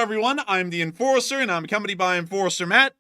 everyone. I'm the Enforcer, and I'm accompanied by Enforcer Matt.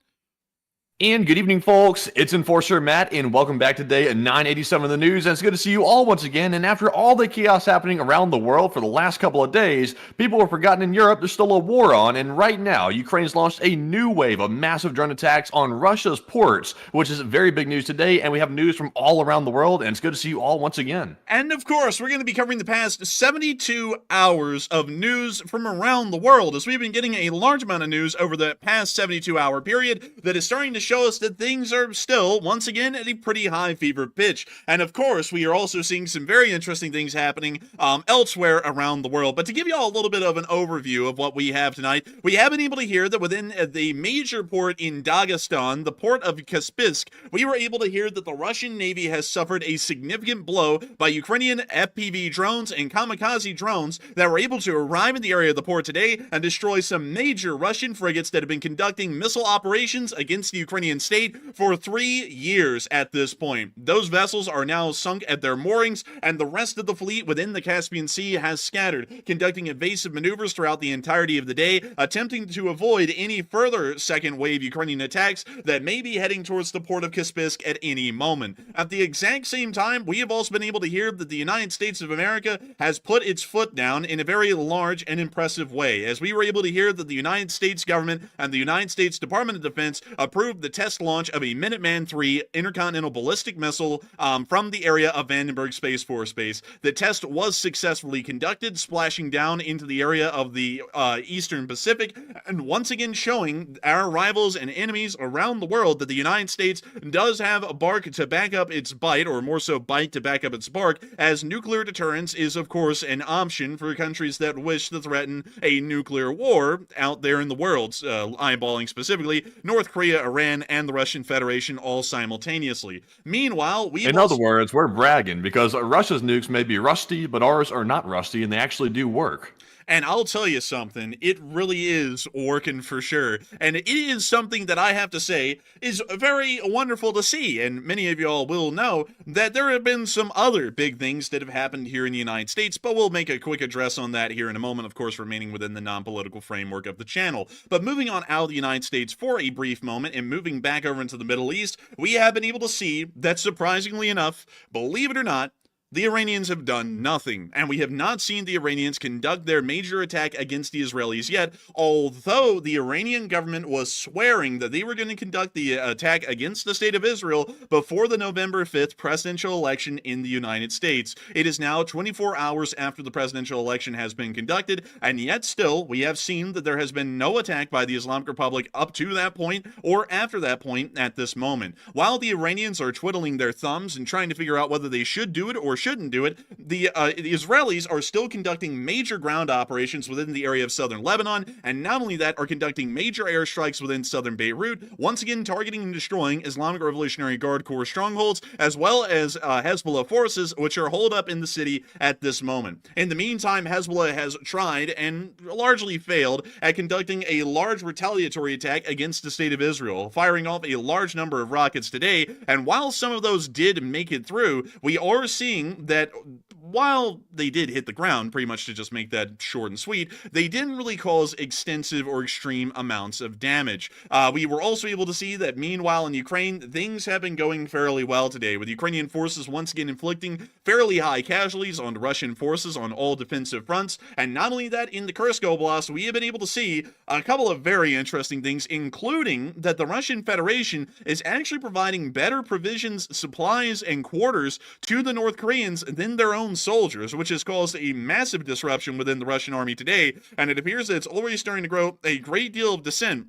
And good evening, folks. It's Enforcer Matt, and welcome back to day 987 of the news. And it's good to see you all once again. And after all the chaos happening around the world for the last couple of days, people have forgotten in Europe there's still a war on. And right now, Ukraine's launched a new wave of massive drone attacks on Russia's ports, which is very big news today. And we have news from all around the world. And it's good to see you all once again. And of course, we're going to be covering the past 72 hours of news from around the world, as we've been getting a large amount of news over the past 72-hour period that is starting to show us that things are still, once again, at a pretty high fever pitch. And of course, we are also seeing some very interesting things happening elsewhere around the world. But to give you all a little bit of an overview of what we have tonight, we have been able to hear that within the major port in Dagestan, the port of Kaspisk, we were able to hear that the Russian Navy has suffered a significant blow by Ukrainian FPV drones and kamikaze drones that were able to arrive in the area of the port today and destroy some major Russian frigates that have been conducting missile operations against the Ukrainian state for 3 years at this point. Those vessels are now sunk at their moorings, and the rest of the fleet within the Caspian Sea has scattered, conducting evasive maneuvers throughout the entirety of the day, attempting to avoid any further second wave Ukrainian attacks that may be heading towards the port of Kaspisk at any moment. At the exact same time, we have also been able to hear that the United States of America has put its foot down in a very large and impressive way, as we were able to hear that the United States government and the United States Department of Defense approved the test launch of a Minuteman III intercontinental ballistic missile from the area of Vandenberg Space Force Base. The test was successfully conducted, splashing down into the area of the Eastern Pacific, and once again showing our rivals and enemies around the world that the United States does have a bark to back up its bite, or more so bite to back up its bark, as nuclear deterrence is of course an option for countries that wish to threaten a nuclear war out there in the world, eyeballing specifically North Korea, Iran, and the Russian Federation all simultaneously. Meanwhile, In other words, we're bragging because Russia's nukes may be rusty, but ours are not rusty, and they actually do work. And I'll tell you something, it really is working for sure. And it is something that I have to say is very wonderful to see. And many of y'all will know that there have been some other big things that have happened here in the United States, but we'll make a quick address on that here in a moment, of course, remaining within the non-political framework of the channel. But moving on out of the United States for a brief moment and moving back over into the Middle East, we have been able to see that, surprisingly enough, believe it or not, the Iranians have done nothing, and we have not seen the Iranians conduct their major attack against the Israelis yet, although the Iranian government was swearing that they were going to conduct the attack against the state of Israel before the November 5th presidential election in the United States. It is now 24 hours after the presidential election has been conducted, and yet still, we have seen that there has been no attack by the Islamic Republic up to that point or after that point at this moment. While the Iranians are twiddling their thumbs and trying to figure out whether they should do it or shouldn't do it, the Israelis are still conducting major ground operations within the area of southern Lebanon, and not only that, are conducting major airstrikes within southern Beirut, once again targeting and destroying Islamic Revolutionary Guard Corps strongholds, as well as Hezbollah forces, which are holed up in the city at this moment. In the meantime, Hezbollah has tried and largely failed at conducting a large retaliatory attack against the state of Israel, firing off a large number of rockets today, and while some of those did make it through, we are seeing that while they did hit the ground, pretty much to just make that short and sweet, they didn't really cause extensive or extreme amounts of damage. We were also able to see that meanwhile in Ukraine, things have been going fairly well today, with Ukrainian forces once again inflicting fairly high casualties on Russian forces on all defensive fronts. And not only that, in the Kursk Oblast, we have been able to see a couple of very interesting things, including that the Russian Federation is actually providing better provisions, supplies, and quarters to the North Koreans than their own soldiers, which has caused a massive disruption within the Russian army today, and it appears that it's already starting to grow a great deal of dissent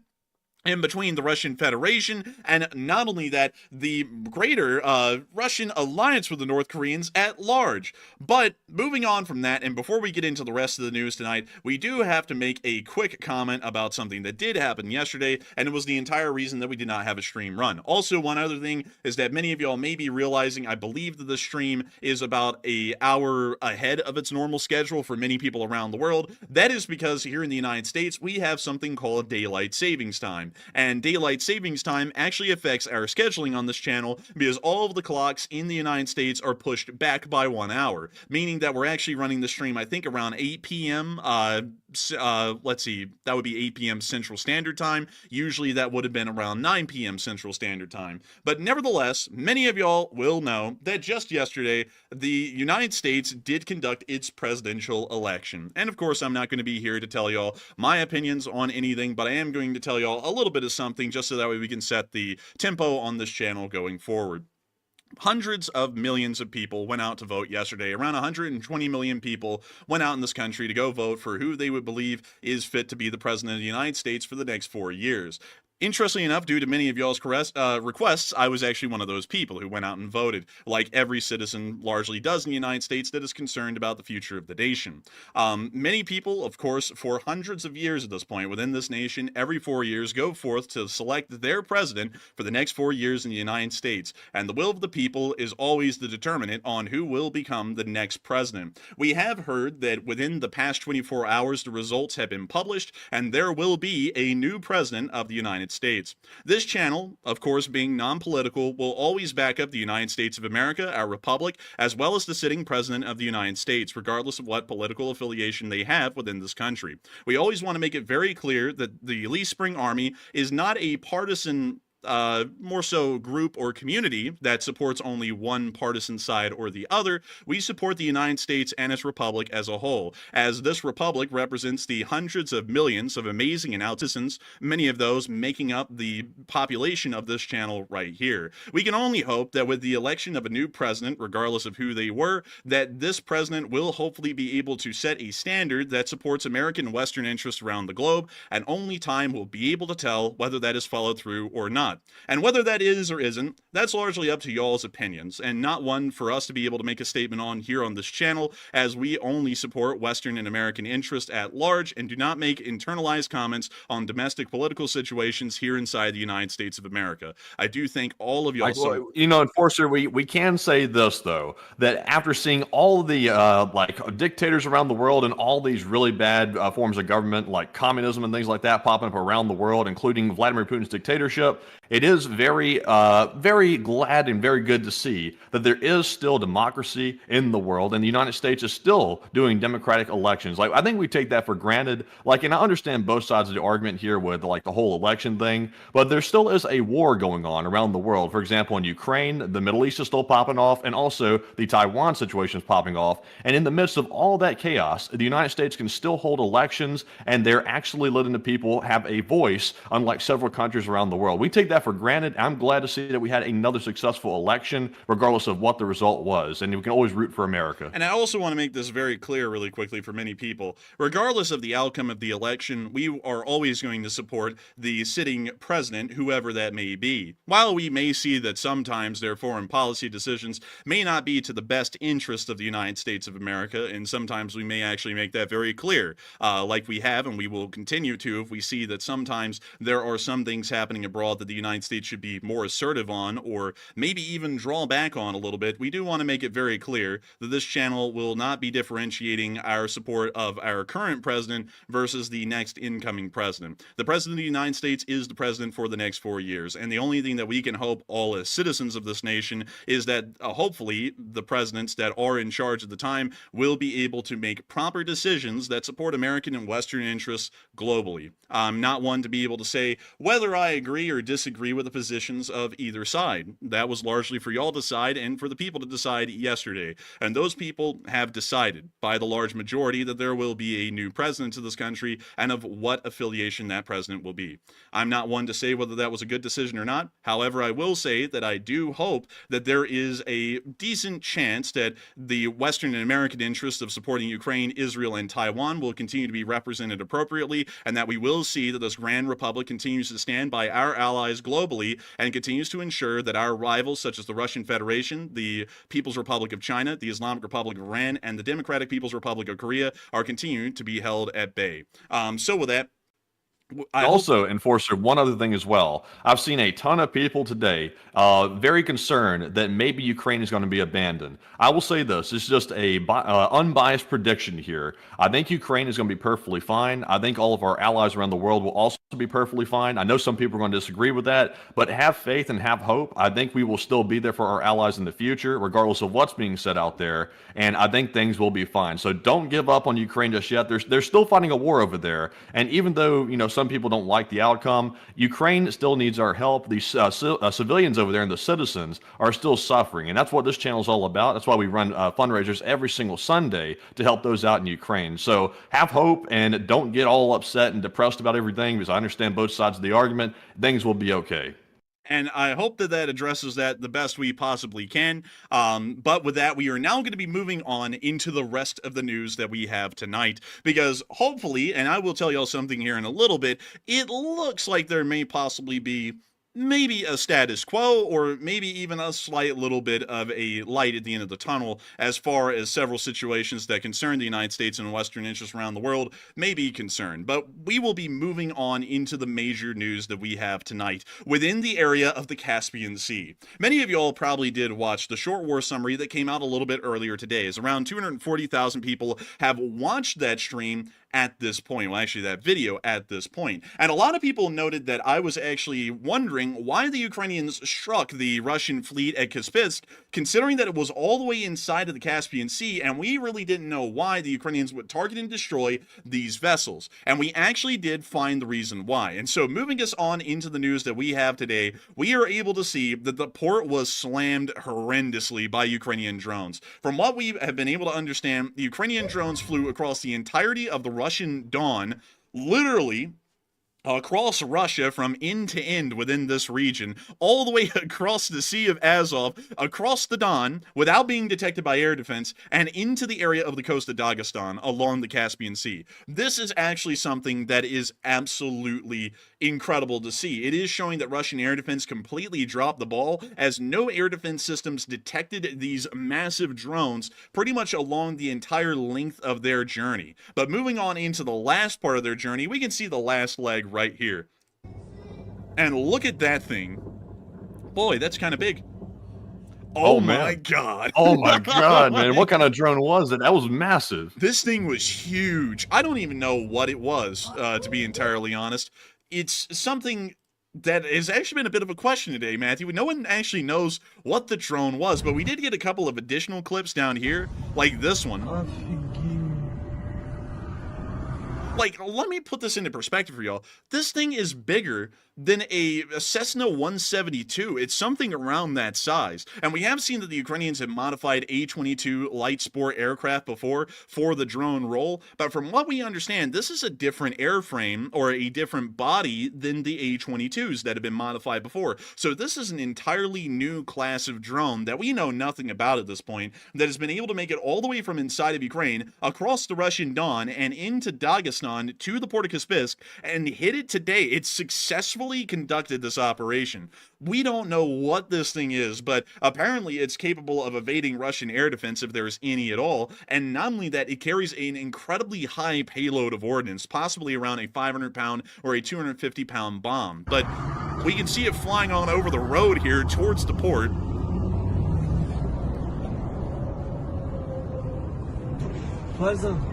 in between the Russian Federation, and not only that, the greater Russian alliance with the North Koreans at large. But moving on from that, and before we get into the rest of the news tonight, we do have to make a quick comment about something that did happen yesterday, and it was the entire reason that we did not have a stream run. Also, one other thing is that many of y'all may be realizing, I believe that the stream is about an hour ahead of its normal schedule for many people around the world. That is because here in the United States, we have something called daylight savings time. And daylight savings time actually affects our scheduling on this channel because all of the clocks in the United States are pushed back by 1 hour, meaning that we're actually running the stream, I think, around 8 p.m. Let's see, that would be 8 p.m. Central Standard Time. Usually that would have been around 9 p.m. Central Standard Time. But nevertheless, many of y'all will know that just yesterday, the United States did conduct its presidential election. And of course, I'm not going to be here to tell y'all my opinions on anything, but I am going to tell y'all a little bit of something just so that way we can set the tempo on this channel going forward. Hundreds of millions of people went out to vote yesterday. Around 120 million people went out in this country to go vote for who they would believe is fit to be the president of the United States for the next 4 years. Interestingly enough, due to many of y'all's requests, I was actually one of those people who went out and voted, like every citizen largely does in the United States that is concerned about the future of the nation. Many people, of course, for hundreds of years at this point within this nation, every 4 years go forth to select their president for the next 4 years in the United States. And the will of the people is always the determinant on who will become the next president. We have heard that within the past 24 hours, the results have been published, and there will be a new president of the United States. This channel, of course, being non-political, will always back up the United States of America, our republic, as well as the sitting president of the United States, regardless of what political affiliation they have within this country. We always want to make it very clear that the Lee Spring Army is not a partisan more so group or community that supports only one partisan side or the other. We support the United States and its republic as a whole, as this republic represents the hundreds of millions of amazing and citizens, many of those making up the population of this channel right here. We can only hope that with the election of a new president, regardless of who they were, that this president will hopefully be able to set a standard that supports American and Western interests around the globe, and only time will be able to tell whether that is followed through or not. And whether that is or isn't, that's largely up to y'all's opinions, and not one for us to be able to make a statement on here on this channel, as we only support Western and American interests at large and do not make internalized comments on domestic political situations here inside the United States of America. I do thank all of y'all. Enforcer, we can say this, though, that after seeing all the dictators around the world and all these really bad forms of government, like communism and things like that, popping up around the world, including Vladimir Putin's dictatorship, it is very glad and very good to see that there is still democracy in the world, and the United States is still doing democratic elections. Like, I think we take that for granted. Like, and I understand both sides of the argument here with the whole election thing, but there still is a war going on around the world. For example, in Ukraine, the Middle East is still popping off, and also the Taiwan situation is popping off. And in the midst of all that chaos, the United States can still hold elections, and they're actually letting the people have a voice, unlike several countries around the world. We take that for granted. I'm glad to see that we had another successful election, regardless of what the result was, and we can always root for America. And I also want to make this very clear really quickly for many people. Regardless of the outcome of the election, we are always going to support the sitting president, whoever that may be. While we may see that sometimes their foreign policy decisions may not be to the best interest of the United States of America, and sometimes we may actually make that very clear, like we have and we will continue to if we see that sometimes there are some things happening abroad that the United States should be more assertive on, or maybe even draw back on a little bit. We do want to make it very clear that this channel will not be differentiating our support of our current president versus the next incoming president. The president of the United States is the president for the next 4 years, and the only thing that we can hope, all as citizens of this nation, is that hopefully the presidents that are in charge at the time will be able to make proper decisions that support American and Western interests globally. I'm not one to be able to say whether I agree or disagree with the positions of either side. That was largely for y'all to decide and for the people to decide yesterday. And those people have decided by the large majority that there will be a new president to this country and of what affiliation that president will be. I'm not one to say whether that was a good decision or not. However, I will say that I do hope that there is a decent chance that the Western and American interests of supporting Ukraine, Israel, and Taiwan will continue to be represented appropriately, and that we will see that this grand republic continues to stand by our allies globally and continues to ensure that our rivals, such as the Russian Federation, the People's Republic of China, the Islamic Republic of Iran, and the Democratic People's Republic of Korea, are continuing to be held at bay. So with that, I hope. Also, Enforcer, one other thing as well. I've seen a ton of people today very concerned that maybe Ukraine is going to be abandoned. I will say this. It's just a unbiased prediction here. I think Ukraine is going to be perfectly fine. I think all of our allies around the world will also be perfectly fine. I know some people are going to disagree with that, but have faith and have hope. I think we will still be there for our allies in the future, regardless of what's being said out there, and I think things will be fine. So don't give up on Ukraine just yet. They're still fighting a war over there, and even though some people don't like the outcome, Ukraine still needs our help. These civilians over there and the citizens are still suffering, and that's what this channel is all about. That's why we run fundraisers every single Sunday to help those out in Ukraine. So have hope and don't get all upset and depressed about everything, because I understand both sides of the argument. Things will be okay. And I hope that that addresses that the best we possibly can. But with that, we are now going to be moving on into the rest of the news that we have tonight. Because hopefully, and I will tell y'all something here in a little bit, it looks like there may possibly be maybe a status quo, or maybe even a slight little bit of a light at the end of the tunnel as far as several situations that concern the United States and Western interests around the world may be concerned. But we will be moving on into the major news that we have tonight within the area of the Caspian Sea. Many of y'all probably did watch the short war summary that came out a little bit earlier today, as around 240,000 people have watched that stream at this point. Well, actually, that video at this point. And a lot of people noted that I was actually wondering why the Ukrainians struck the Russian fleet at Kaspisk, considering that it was all the way inside of the Caspian Sea, and we really didn't know why the Ukrainians would target and destroy these vessels. And we actually did find the reason why. And so moving us on into the news that we have today, we are able to see that the port was slammed horrendously by Ukrainian drones. From what we have been able to understand, the Ukrainian drones flew across the entirety of the Russian Don, literally across Russia from end to end within this region, all the way across the Sea of Azov, across the Don, without being detected by air defense, and into the area of the coast of Dagestan along the Caspian Sea. This is actually something that is absolutely incredible to see. It is showing that Russian air defense completely dropped the ball, as no air defense systems detected these massive drones pretty much along the entire length of their journey. But moving on into the last part of their journey, we can see the last leg right here. And look at that thing. Boy, that's kind of big. Oh my God. Oh my God, man. What kind of drone was it? That was massive. This thing was huge. I don't even know what it was, to be entirely honest. It's something that has actually been a bit of a question today, Matthew. No one actually knows what the drone was, but we did get a couple of additional clips down here, like this one. Like, let me put this into perspective for y'all. This thing is bigger than a Cessna 172. It's something around that size. And we have seen that the Ukrainians have modified A-22 light sport aircraft before for the drone role. But from what we understand, this is a different airframe or a different body than the A-22s that have been modified before. So this is an entirely new class of drone that we know nothing about at this point, that has been able to make it all the way from inside of Ukraine, across the Russian Don, and into Dagestan to the port of Kaspisk, and hit it today. It's successfully conducted this operation. We don't know what this thing is, but apparently it's capable of evading Russian air defense if there's any at all. And not only that, it carries an incredibly high payload of ordnance, possibly around a 500-pound or a 250-pound bomb. But we can see it flying on over the road here towards the port. Pleasant.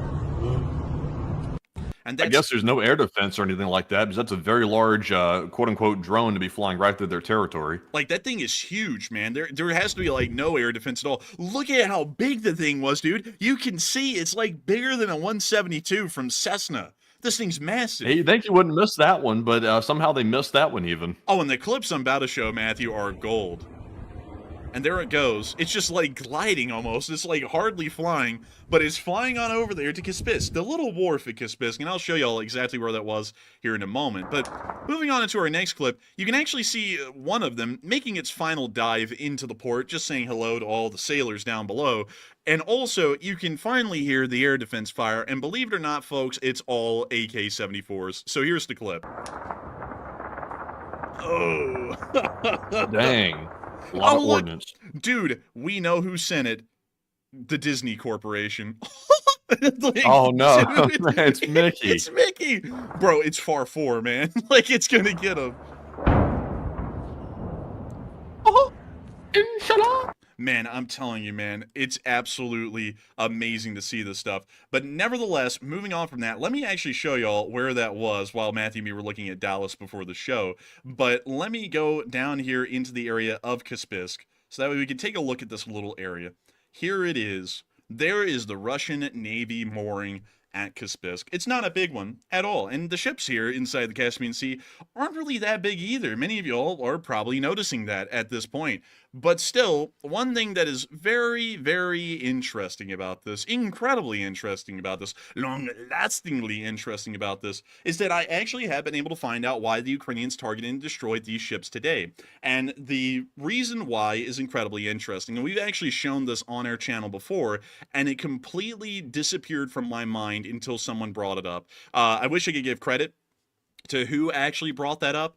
And I guess there's no air defense or anything like that, because that's a very large, quote-unquote, drone to be flying right through their territory. Like, that thing is huge, man. There has to be, like, no air defense at all. Look at how big the thing was, dude. You can see it's, like, bigger than a 172 from Cessna. This thing's massive. Hey, you think you wouldn't miss that one, but somehow they missed that one even. Oh, and the clips I'm about to show, Matthew, are gold. And there it goes. It's just like gliding almost. It's like hardly flying, but it's flying on over there to Kaspisk, the little wharf at Kaspisk, and I'll show y'all exactly where that was here in a moment. But moving on into our next clip, you can actually see one of them making its final dive into the port, just saying hello to all the sailors down below. And also, you can finally hear the air defense fire, and believe it or not, folks, it's all AK-74s. So here's the clip. Oh. Dang. A lot of ordnance. Dude, we know who sent it. The Disney Corporation. Like, Oh no, dude, it's Mickey. it's Mickey, bro. It's far 4, man. Like, it's gonna get him. Oh, inshallah. Man, I'm telling you, man, it's absolutely amazing to see this stuff. But nevertheless, moving on from that, let me actually show y'all where that was while Matthew and me were looking at Dallas before the show. But let me go down here into the area of Kaspisk, so that way we can take a look at this little area. Here it is. There is the Russian Navy mooring at Kaspisk. It's not a big one at all, and the ships here inside the Caspian Sea aren't really that big either. Many of y'all are probably noticing that at this point. But still, one thing that is very, very interesting about this, incredibly interesting about this, long-lastingly interesting about this, is that I actually have been able to find out why the Ukrainians targeted and destroyed these ships today. And the reason why is incredibly interesting. And we've actually shown this on our channel before, and it completely disappeared from my mind until someone brought it up. I wish I could give credit to who actually brought that up.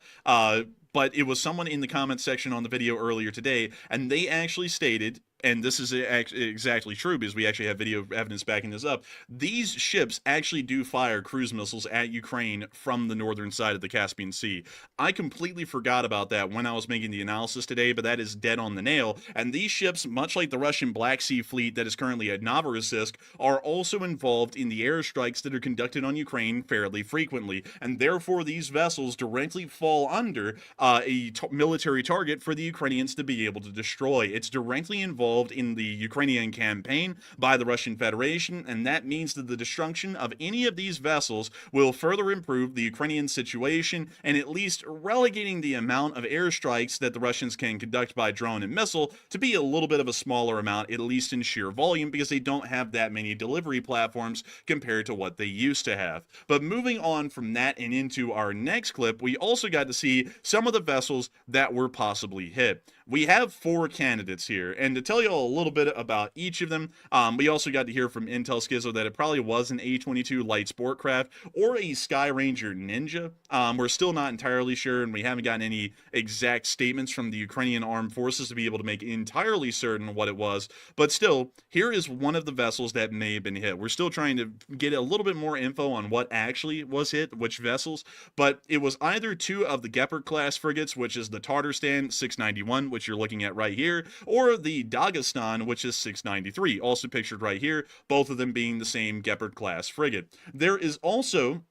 But it was someone in the comments section on the video earlier today, and they actually stated, and this is exactly true because we actually have video evidence backing this up, these ships actually do fire cruise missiles at Ukraine from the northern side of the Caspian Sea. I completely forgot about that when I was making the analysis today, but that is dead on the nail. And these ships, much like the Russian Black Sea Fleet that is currently at Novorossiysk, are also involved in the airstrikes that are conducted on Ukraine fairly frequently. And therefore, these vessels directly fall under a military target for the Ukrainians to be able to destroy. It's directly involved in the Ukrainian campaign by the Russian Federation, and that means that the destruction of any of these vessels will further improve the Ukrainian situation and at least relegating the amount of airstrikes that the Russians can conduct by drone and missile to be a little bit of a smaller amount, at least in sheer volume, because they don't have that many delivery platforms compared to what they used to have. But moving on from that and into our next clip, we also got to see some of the vessels that were possibly hit. We have 4 candidates here, and to tell you all a little bit about each of them, we also got to hear from Intel Schizo that it probably was an A-22 light sport craft or a Sky Ranger Ninja. We're still not entirely sure, and we haven't gotten any exact statements from the Ukrainian armed forces to be able to make entirely certain what it was, but still, here is one of the vessels that may have been hit. We're still trying to get a little bit more info on what actually was hit, which vessels, but it was either 2 of the Gepard-class frigates, which is the Tatarstan 691, which you're looking at right here, or the Dagestan, which is 693, also pictured right here, both of them being the same Gepard-class frigate. There is also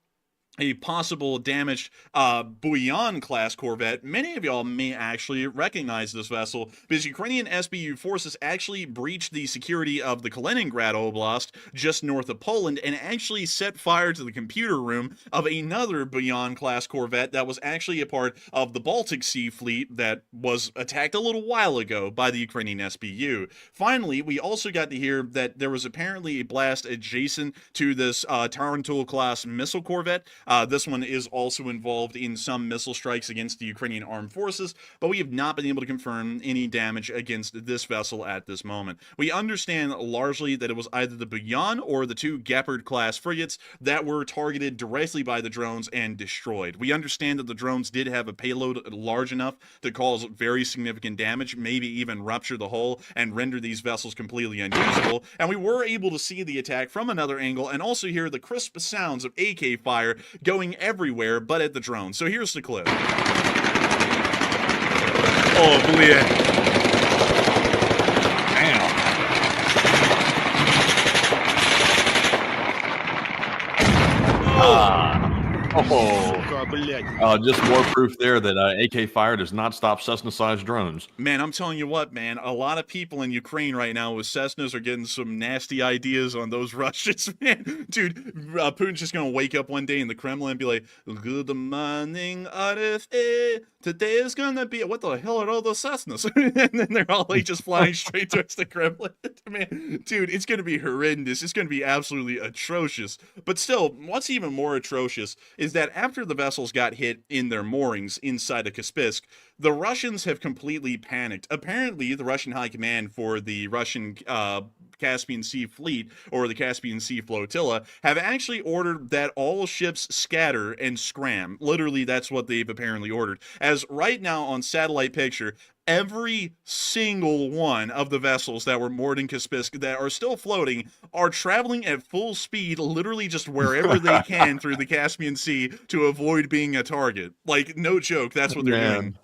a possible damaged Buyan-class corvette. Many of y'all may actually recognize this vessel because Ukrainian SBU forces actually breached the security of the Kaliningrad Oblast just north of Poland and actually set fire to the computer room of another Buyan-class corvette that was actually a part of the Baltic Sea Fleet that was attacked a little while ago by the Ukrainian SBU. Finally, we also got to hear that there was apparently a blast adjacent to this Tarantul-class missile corvette. This one is also involved in some missile strikes against the Ukrainian armed forces, but we have not been able to confirm any damage against this vessel at this moment. We understand largely that it was either the Buyan or the 2 Gepard-class frigates that were targeted directly by the drones and destroyed. We understand that the drones did have a payload large enough to cause very significant damage, maybe even rupture the hull and render these vessels completely unusable, and we were able to see the attack from another angle and also hear the crisp sounds of AK fire going everywhere but at the drone. So here's the clip. Oh, блин. Damn. Just more proof there that AK fire does not stop Cessna-sized drones. Man, I'm telling you what, man, a lot of people in Ukraine right now with Cessnas are getting some nasty ideas on those Russians, man. Dude, Putin's just gonna wake up one day in the Kremlin and be like, "Good morning, RFA. Today is gonna be..." What the hell are all those Cessnas? And then they're all like just flying straight towards the Kremlin. Man, dude, it's gonna be horrendous. It's gonna be absolutely atrocious. But still, what's even more atrocious is that after the vessels got hit in their moorings inside of Kaspisk, the Russians have completely panicked. Apparently, the Russian high command for the Russian Caspian Sea Fleet, or the Caspian Sea Flotilla, have actually ordered that all ships scatter and scram. Literally, that's what they've apparently ordered. As right now on satellite picture, every single one of the vessels that were moored in Kaspisk that are still floating are traveling at full speed, literally just wherever they can through the Caspian Sea to avoid being a target. Like, no joke, that's what they're doing.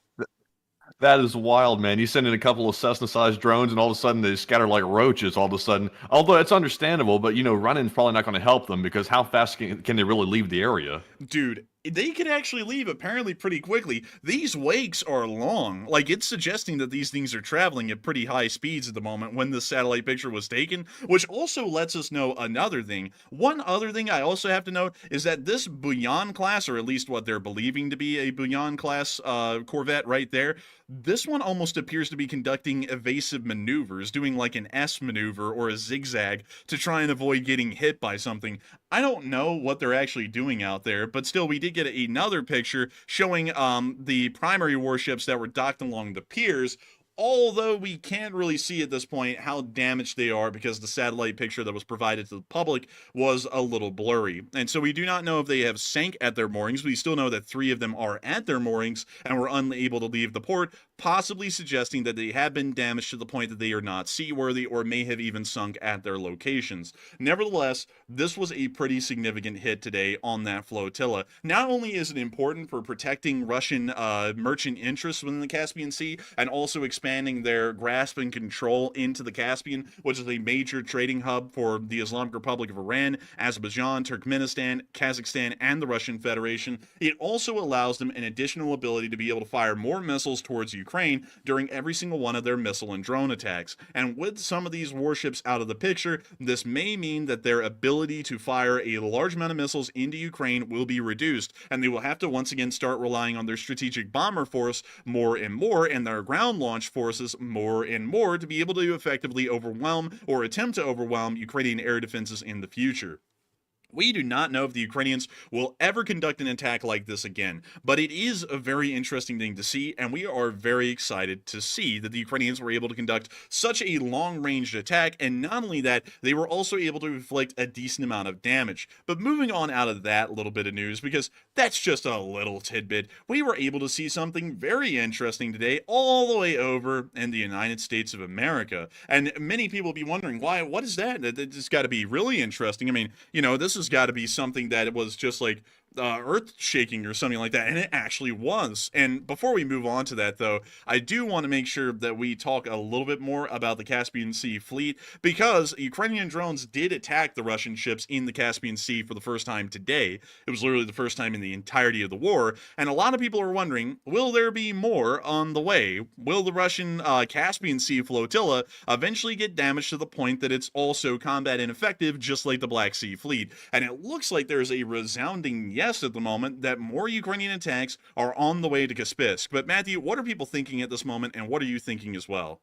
That is wild, man. You send in a couple of Cessna-sized drones, and all of a sudden they scatter like roaches all of a sudden. Although it's understandable, but, running's probably not going to help them because how fast can they really leave the area? Dude, they can actually leave apparently pretty quickly. These wakes are long. Like, it's suggesting that these things are traveling at pretty high speeds at the moment when the satellite picture was taken, which also lets us know another thing. One other thing I also have to note is that this Bouillon class, or at least what they're believing to be a Bouillon class corvette right there, this one almost appears to be conducting evasive maneuvers, doing like an S maneuver or a zigzag to try and avoid getting hit by something. I don't know what they're actually doing out there, but still, we did get another picture showing the primary warships that were docked along the piers, although we can't really see at this point how damaged they are because the satellite picture that was provided to the public was a little blurry. And so we do not know if they have sank at their moorings. We still know that 3 of them are at their moorings and were unable to leave the port, possibly suggesting that they have been damaged to the point that they are not seaworthy or may have even sunk at their locations. Nevertheless, this was a pretty significant hit today on that flotilla. Not only is it important for protecting Russian merchant interests within the Caspian Sea and also expanding their grasp and control into the Caspian, which is a major trading hub for the Islamic Republic of Iran, Azerbaijan, Turkmenistan, Kazakhstan, and the Russian Federation, it also allows them an additional ability to be able to fire more missiles towards Ukraine during every single one of their missile and drone attacks. And with some of these warships out of the picture, this may mean that their ability to fire a large amount of missiles into Ukraine will be reduced, and they will have to once again start relying on their strategic bomber force more and more, and their ground launch forces more and more to be able to effectively overwhelm or attempt to overwhelm Ukrainian air defenses in the future. We do not know if the Ukrainians will ever conduct an attack like this again, but it is a very interesting thing to see, and we are very excited to see that the Ukrainians were able to conduct such a long-range attack, and not only that, they were also able to inflict a decent amount of damage. But moving on out of that little bit of news, because that's just a little tidbit, we were able to see something very interesting today all the way over in the United States of America. And many people will be wondering, what is that? It's got to be really interesting. I mean, this has got to be something that was just like earth shaking or something like that, and it actually was. And before we move on to that, though, I do want to make sure that we talk a little bit more about the Caspian Sea fleet, because Ukrainian drones did attack the Russian ships in the Caspian Sea for the first time today. It was literally the first time in the entirety of the war, and a lot of people are wondering, will there be more on the way? Will the Russian Caspian Sea flotilla eventually get damaged to the point that it's also combat ineffective, just like the Black Sea fleet? And it looks like there's a resounding yes at the moment, that more Ukrainian attacks are on the way to Kaspisk. But Matthew, what are people thinking at this moment, and what are you thinking as well?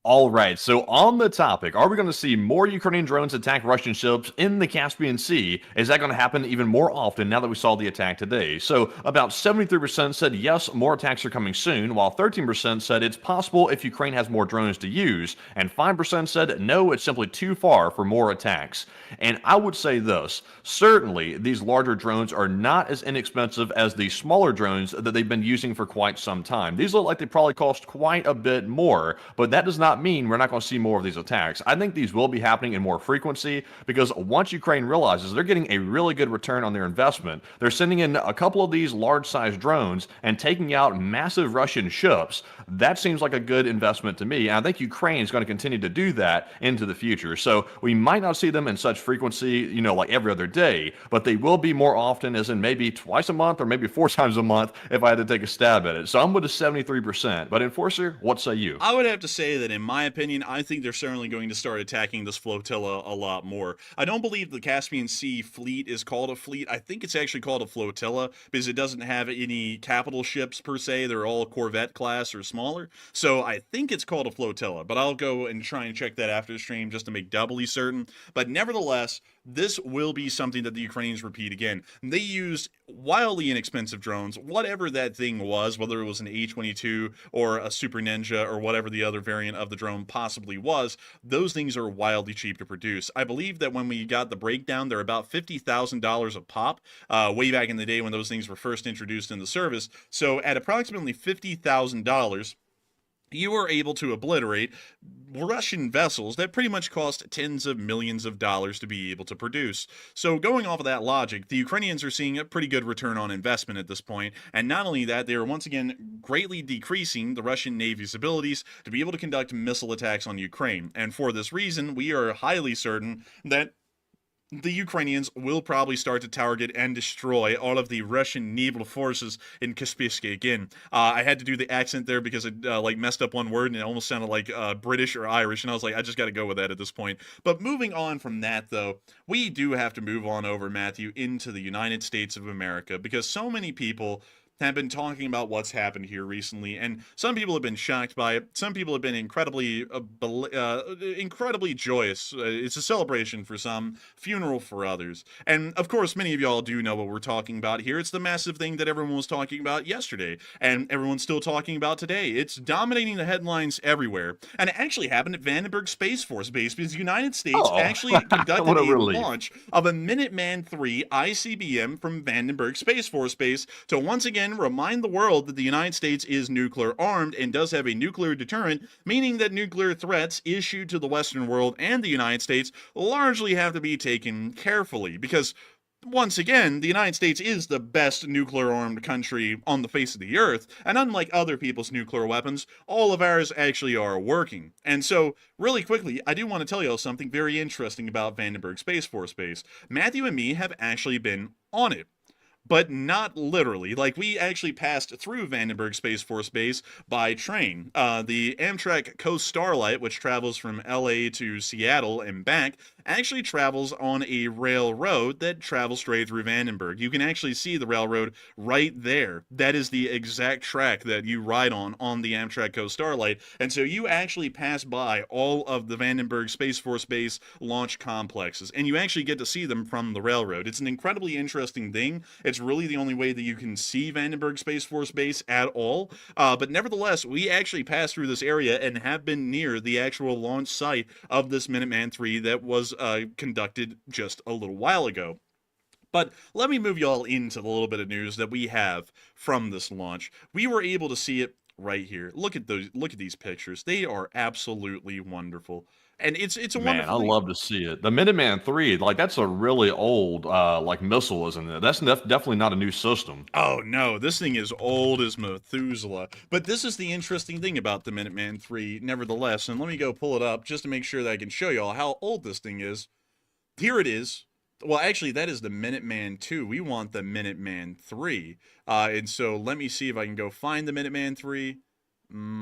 All right, so on the topic, are we going to see more Ukrainian drones attack Russian ships in the Caspian Sea? Is that going to happen even more often now that we saw the attack today? So about 73% said yes, more attacks are coming soon, while 13% said it's possible if Ukraine has more drones to use, and 5% said no, it's simply too far for more attacks. And I would say this, certainly these larger drones are not as inexpensive as the smaller drones that they've been using for quite some time. These look like they probably cost quite a bit more, but that does not mean we're not going to see more of these attacks. I think these will be happening in more frequency, because once Ukraine realizes they're getting a really good return on their investment, they're sending in a couple of these large-sized drones and taking out massive Russian ships. That seems like a good investment to me, and I think Ukraine is going to continue to do that into the future. So we might not see them in such frequency, like every other day, but they will be more often, as in maybe twice a month or maybe 4 times a month if I had to take a stab at it. So I'm with a 73%. But Enforcer, what say you? I would have to say that in my opinion, I think they're certainly going to start attacking this flotilla a lot more. I don't believe the Caspian Sea fleet is called a fleet. I think it's actually called a flotilla because it doesn't have any capital ships per se. They're all Corvette class or smaller. So I think it's called a flotilla, but I'll go and try and check that after the stream just to make doubly certain. But nevertheless, this will be something that the Ukrainians repeat again. They used wildly inexpensive drones, whatever that thing was, whether it was an A-22 or a Super Ninja or whatever the other variant of the drone possibly was. Those things are wildly cheap to produce. I believe that when we got the breakdown, they're about $50,000 a pop, way back in the day when those things were first introduced in the service. So at approximately $50,000, you are able to obliterate Russian vessels that pretty much cost tens of millions of dollars to be able to produce. So going off of that logic, the Ukrainians are seeing a pretty good return on investment at this point, and not only that, they are once again greatly decreasing the Russian Navy's abilities to be able to conduct missile attacks on Ukraine. And for this reason, we are highly certain that the Ukrainians will probably start to target and destroy all of the Russian naval forces in Kaspiyski again. I had to do the accent there because it like messed up one word and it almost sounded like British or Irish, and I was like, I just got to go with that at this point. But moving on from that, though, we do have to move on over, Matthew, into the United States of America, because so many people have been talking about what's happened here recently, and some people have been shocked by it. Some people have been incredibly joyous. It's a celebration for some, funeral for others. And of course, many of y'all do know what we're talking about here. It's the massive thing that everyone was talking about yesterday, and everyone's still talking about today. It's dominating the headlines everywhere, and it actually happened at Vandenberg Space Force Base because the United States actually conducted What a a relief. launch of a Minuteman III ICBM from Vandenberg Space Force Base to once again remind the world that the United States is nuclear armed and does have a nuclear deterrent, meaning that nuclear threats issued to the Western world and the United States largely have to be taken carefully, because once again, the United States is the best nuclear-armed country on the face of the earth, and unlike other people's nuclear weapons, all of ours actually are working. And so, really quickly, I do want to tell you all something very interesting about Vandenberg Space Force Base. Matthew and me have actually been on it, but not literally. Like, we actually passed through Vandenberg Space Force Base by train. The Amtrak Coast Starlight, which travels from LA to Seattle and back, actually travels on a railroad that travels straight through Vandenberg. You can actually see the railroad right there. That is the exact track that you ride on the Amtrak Coast Starlight. And so you actually pass by all of the Vandenberg Space Force Base launch complexes, and you actually get to see them from the railroad. It's an incredibly interesting thing. It's really the only way that you can see Vandenberg Space Force Base at all. But nevertheless, we actually passed through this area and have been near the actual launch site of this Minuteman III that was conducted just a little while ago. But let me move y'all into the little bit of news that we have from this launch. We were able to see it right here. Look at these pictures. They are absolutely wonderful. And it's a Man, wonderful I thing. love to see it. The Minuteman III, like that's a really old like missile, isn't it? That's definitely not a new system. Oh no, this thing is old as Methuselah. But this is the interesting thing about the Minuteman III, nevertheless. And let me go pull it up just to make sure that I can show y'all how old this thing is. Here it is. Well, actually, that is the Minuteman II. We want the Minuteman III. And so let me see if I can go find the Minuteman III.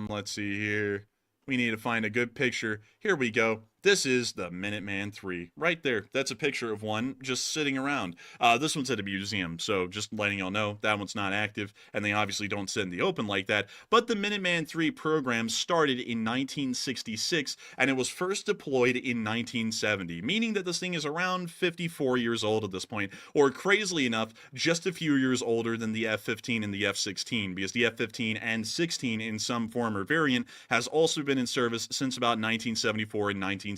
Let's see here. We need to find a good picture. Here we go. This is the Minuteman III. Right there. That's a picture of one just sitting around. This one's at a museum, so just letting y'all know that one's not active, and they obviously don't sit in the open like that. But the Minuteman III program started in 1966, and it was first deployed in 1970, meaning that this thing is around 54 years old at this point, or crazily enough, just a few years older than the F-15 and the F-16, because the F-15 and 16 in some form or variant has also been in service since about 1974 and 1975.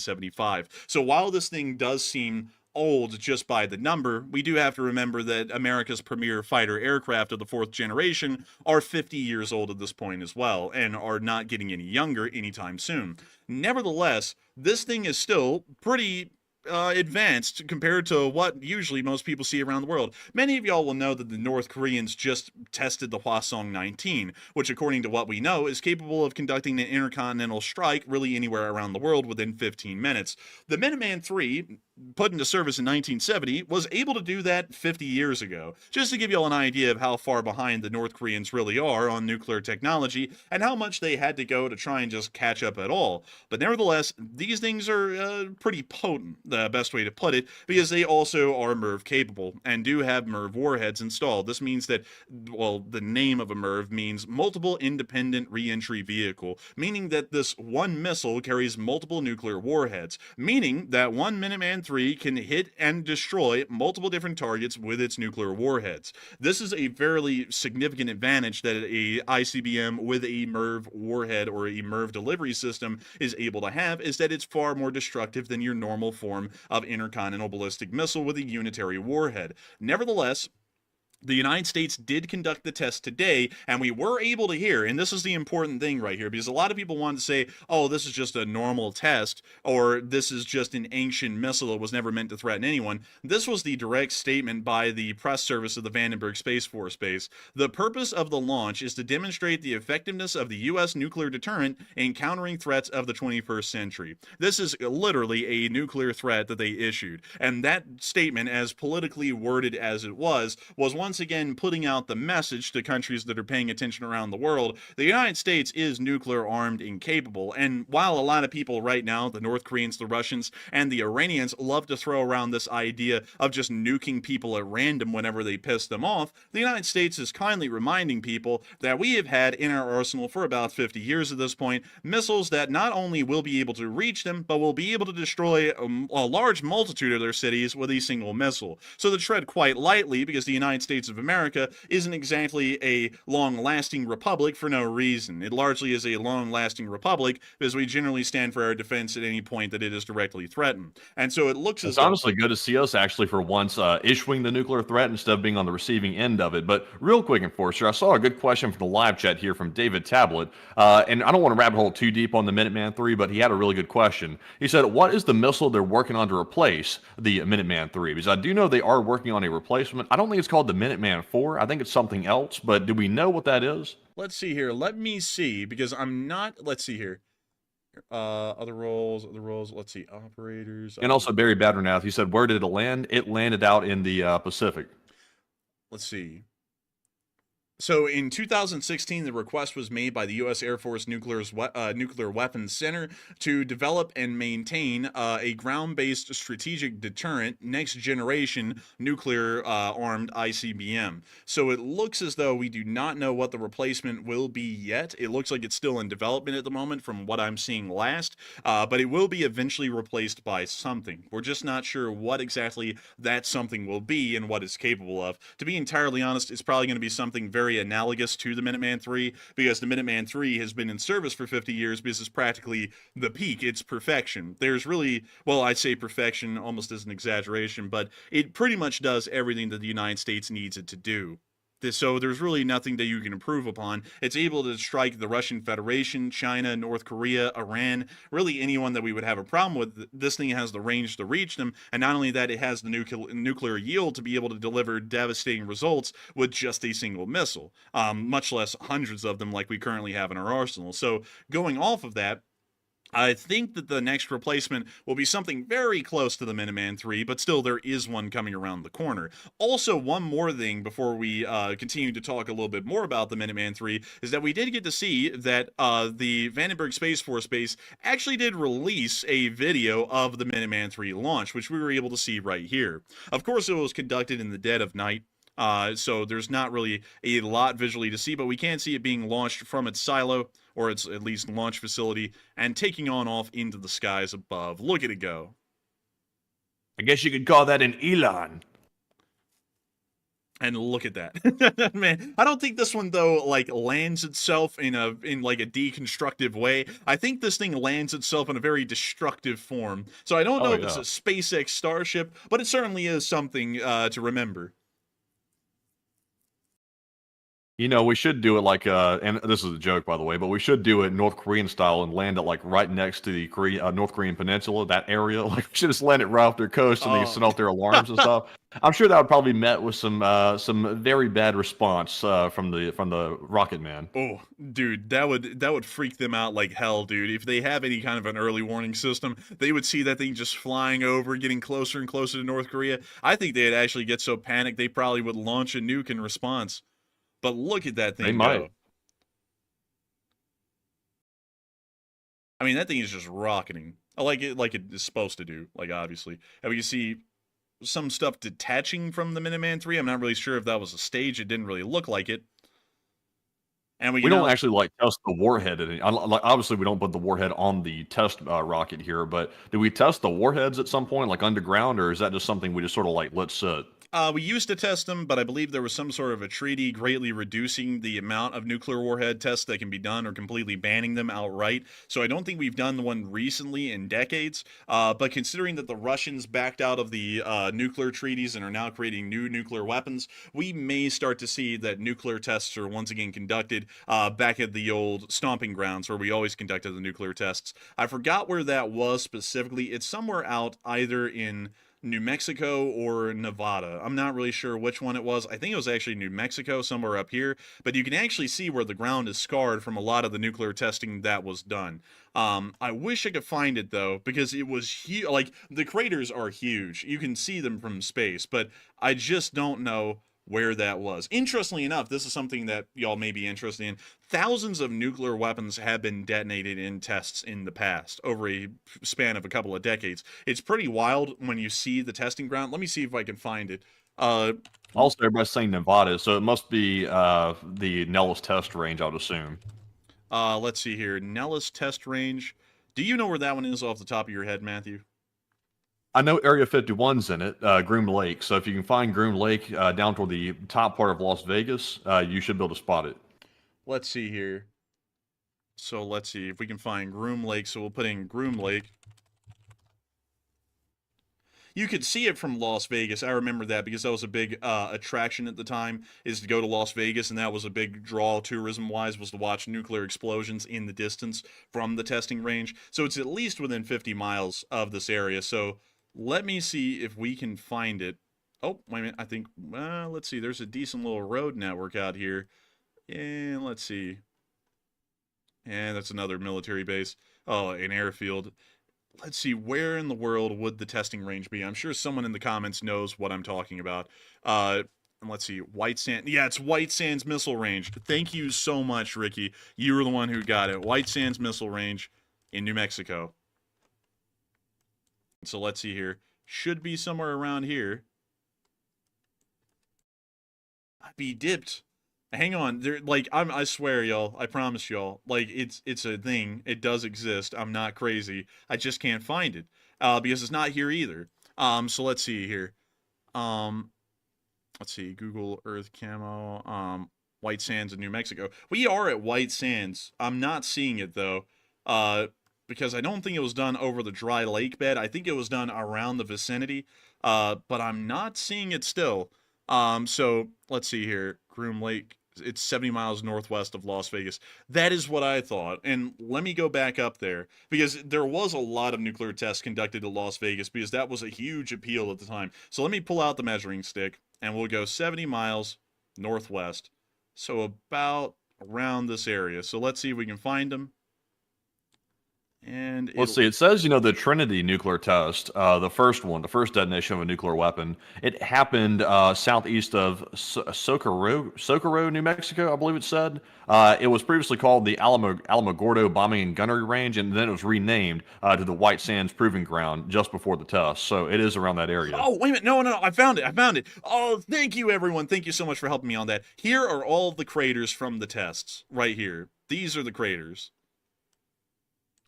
So while this thing does seem old just by the number, we do have to remember that America's premier fighter aircraft of the fourth generation are 50 years old at this point as well, and are not getting any younger anytime soon. Nevertheless, this thing is still pretty advanced compared to what usually most people see around the world. Many of y'all will know that the North Koreans just tested the Hwasong-19, which according to what we know is capable of conducting an intercontinental strike really anywhere around the world within 15 minutes. The Minuteman III, put into service in 1970, was able to do that 50 years ago. Just to give y'all an idea of how far behind the North Koreans really are on nuclear technology and how much they had to go to try and just catch up at all. But nevertheless, these things are pretty potent, the best way to put it, because they also are MIRV capable and do have MIRV warheads installed. This means that, well, the name of a MIRV means multiple independent reentry vehicle, meaning that this one missile carries multiple nuclear warheads, meaning that one Minuteman Minuteman III can hit and destroy multiple different targets with its nuclear warheads. This is a fairly significant advantage that a ICBM with a MIRV warhead or a MIRV delivery system is able to have, is that it's far more destructive than your normal form of intercontinental ballistic missile with a unitary warhead. Nevertheless, the United States did conduct the test today, and we were able to hear, and this is the important thing right here, because a lot of people want to say, oh, this is just a normal test, or this is just an ancient missile that was never meant to threaten anyone. This was the direct statement by the press service of the Vandenberg Space Force Base. The purpose of the launch is to demonstrate the effectiveness of the U.S. nuclear deterrent in countering threats of the 21st century. This is literally a nuclear threat that they issued, and that statement, as politically worded as it was once again putting out the message to countries that are paying attention around the world. The United States is nuclear armed and capable, and while a lot of people right now, the North Koreans, the Russians, and the Iranians, love to throw around this idea of just nuking people at random whenever they piss them off, the United States is kindly reminding people that we have had in our arsenal for about 50 years at this point missiles that not only will be able to reach them, but will be able to destroy a large multitude of their cities with a single missile. So to tread quite lightly, because the United States of America isn't exactly a long-lasting republic for no reason. It largely is a long-lasting republic because we generally stand for our defense at any point that it is directly threatened. And so it looks as It's honestly good to see us actually for once issuing the nuclear threat instead of being on the receiving end of it. But real quick, Enforcer, I saw a good question from the live chat here from David Tablet. And I don't want to rabbit hole too deep on the Minuteman III, but he had a really good question. He said, what is the missile they're working on to replace the Minuteman III? Because I do know they are working on a replacement. I don't think it's called the Minuteman IV. I think it's something else, but do we know what that is? Let's see here. Let me see, because I'm not, let's see here. Other roles, let's see, operators. And also Barry Baddernath, he said, where did it land? It landed out in the Pacific. Let's see. So in 2016, the request was made by the U.S. Air Force Nuclear Weapons Center to develop and maintain a ground-based strategic deterrent, next-generation nuclear-armed ICBM. So it looks as though we do not know what the replacement will be yet. It looks like it's still in development at the moment from what I'm seeing last, but it will be eventually replaced by something. We're just not sure what exactly that something will be and what it's capable of. To be entirely honest, it's probably going to be something very analogous to the Minuteman III, because the Minuteman III has been in service for 50 years because it's practically the peak. It's perfection. There's really, well, I say perfection almost as an exaggeration, but it pretty much does everything that the United States needs it to do. So there's really nothing that you can improve upon. It's able to strike the Russian Federation, China, North Korea, Iran, really anyone that we would have a problem with. This thing has the range to reach them, and not only that, it has the nuclear yield to be able to deliver devastating results with just a single missile, much less hundreds of them like we currently have in our arsenal. So going off of that, I think that the next replacement will be something very close to the Minuteman III, but still there is one coming around the corner. Also, one more thing before we continue to talk a little bit more about the Minuteman III is that we did get to see that the Vandenberg Space Force Base actually did release a video of the Minuteman III launch, which we were able to see right here. Of course, it was conducted in the dead of night. So there's not really a lot visually to see, but we can see it being launched from its silo, or its at least launch facility, and taking on off into the skies above. Look at it go. I guess you could call that an Elon. And look at that. Man, I don't think this one, though, like, lands itself in like a deconstructive way. I think this thing lands itself in a very destructive form. So I don't know if it's a SpaceX Starship, but it certainly is something to remember. You know, we should do it like, and this is a joke, by the way, but we should do it North Korean style and land it like right next to the North Korean peninsula, that area. Like, we should just land it right off their coast and they set off their alarms and stuff. I'm sure that would probably be met with some very bad response from the Rocket Man. Oh, dude, that would freak them out like hell, dude. If they have any kind of an early warning system, they would see that thing just flying over, getting closer and closer to North Korea. I think they'd actually get so panicked they probably would launch a nuke in response. But look at that thing. They might. I mean, that thing is just rocketing. I like it is supposed to do, like, obviously. And we can see some stuff detaching from the Minuteman III. I'm not really sure if that was a stage. It didn't really look like it. And We don't actually like test the warhead in it. Like obviously we don't put the warhead on the test rocket here, but do we test the warheads at some point, like underground, or is that just something we just sort of like let sit? We used to test them, but I believe there was some sort of a treaty greatly reducing the amount of nuclear warhead tests that can be done or completely banning them outright. So I don't think we've done the one recently in decades. But considering that the Russians backed out of the nuclear treaties and are now creating new nuclear weapons, we may start to see that nuclear tests are once again conducted back at the old stomping grounds where we always conducted the nuclear tests. I forgot where that was specifically. It's somewhere out either in New Mexico or Nevada. I'm not really sure which one it was. I think it was actually New Mexico, somewhere up here. But you can actually see where the ground is scarred from a lot of the nuclear testing that was done. I wish I could find it though, because it was huge. Like the craters are huge. You can see them from space, but I just don't know where that was. Interestingly enough, this is something that y'all may be interested in. Thousands of nuclear weapons have been detonated in tests in the past over a span of a couple of decades. It's pretty wild when you see the testing ground. Let me see if I can find it. Also, everybody's saying Nevada, so it must be the Nellis test range, I would assume. Let's see here. Nellis test range. Do you know where that one is off the top of your head, Matthew? I know Area 51's in it, Groom Lake. So if you can find Groom Lake down toward the top part of Las Vegas, you should be able to spot it. Let's see here. So let's see if we can find Groom Lake. So we'll put in Groom Lake. You could see it from Las Vegas. I remember that because that was a big attraction at the time, is to go to Las Vegas, and that was a big draw tourism-wise, was to watch nuclear explosions in the distance from the testing range. So it's at least within 50 miles of this area. So let me see if we can find it. Oh, wait a minute. I think, let's see. There's a decent little road network out here. And let's see. And that's another military base. Oh, an airfield. Let's see, where in the world would the testing range be? I'm sure someone in the comments knows what I'm talking about. And let's see, White Sands. Yeah, it's White Sands Missile Range. Thank you so much, Ricky. You were the one who got it. White Sands Missile Range in New Mexico. So let's see here. Should be somewhere around here. I'd be dipped. Hang on, there. Like I swear, y'all. I promise y'all. Like it's a thing. It does exist. I'm not crazy. I just can't find it. Because it's not here either. So let's see here. Let's see. Google Earth camo. White Sands in New Mexico. We are at White Sands. I'm not seeing it though. Because I don't think it was done over the dry lake bed. I think it was done around the vicinity. But I'm not seeing it still. So let's see here. Groom Lake. It's 70 miles northwest of Las Vegas. That is what I thought. And let me go back up there because there was a lot of nuclear tests conducted at Las Vegas because that was a huge appeal at the time. So let me pull out the measuring stick and we'll go 70 miles northwest. So about around this area. So let's see if we can find them. And let's see. It says, the Trinity nuclear test, the first one, the first detonation of a nuclear weapon, it happened southeast of Socorro, New Mexico, I believe it said. It was previously called the Alamogordo Bombing and Gunnery Range, and then it was renamed to the White Sands Proving Ground just before the test. So it is around that area. Oh, wait a minute. No. I found it. Oh, thank you, everyone. Thank you so much for helping me on that. Here are all the craters from the tests right here. These are the craters.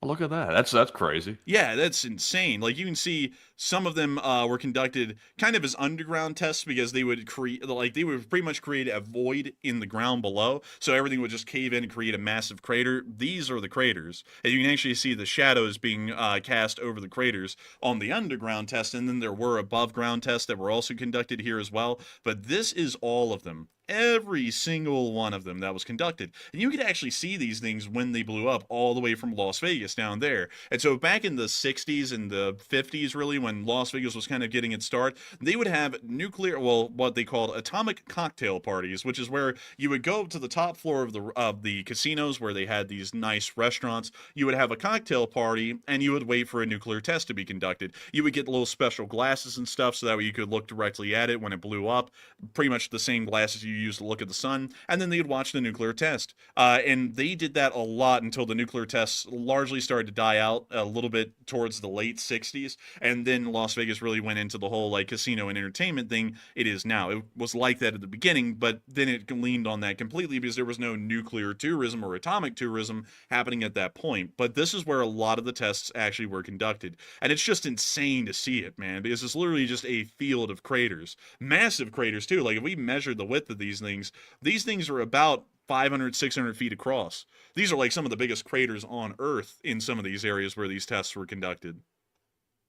Look at that. That's crazy. Yeah, that's insane. Like you can see some of them were conducted kind of as underground tests because they would pretty much create a void in the ground below. So everything would just cave in and create a massive crater. These are the craters. And you can actually see the shadows being cast over the craters on the underground test. And then there were above ground tests that were also conducted here as well. But this is all of them. Every single one of them that was conducted. And you could actually see these things when they blew up all the way from Las Vegas down there. And so back in the 60s and the 50s, really, when Las Vegas was kind of getting its start, they would have what they called atomic cocktail parties, which is where you would go to the top floor of the casinos where they had these nice restaurants. You would have a cocktail party and you would wait for a nuclear test to be conducted. You would get little special glasses and stuff so that way you could look directly at it when it blew up. Pretty much the same glasses you use to look at the sun, and then they'd watch the nuclear test. And they did that a lot until the nuclear tests largely started to die out a little bit towards the late 60s. And then then Las Vegas really went into the whole like casino and entertainment thing it is now. It was like that at the beginning, but then it leaned on that completely because there was no nuclear tourism or atomic tourism happening at that point. But this is where a lot of the tests actually were conducted. And it's just insane to see it, man, because it's literally just a field of craters. Massive craters, too. Like, if we measured the width of these things are about 500, 600 feet across. These are like some of the biggest craters on Earth in some of these areas where these tests were conducted.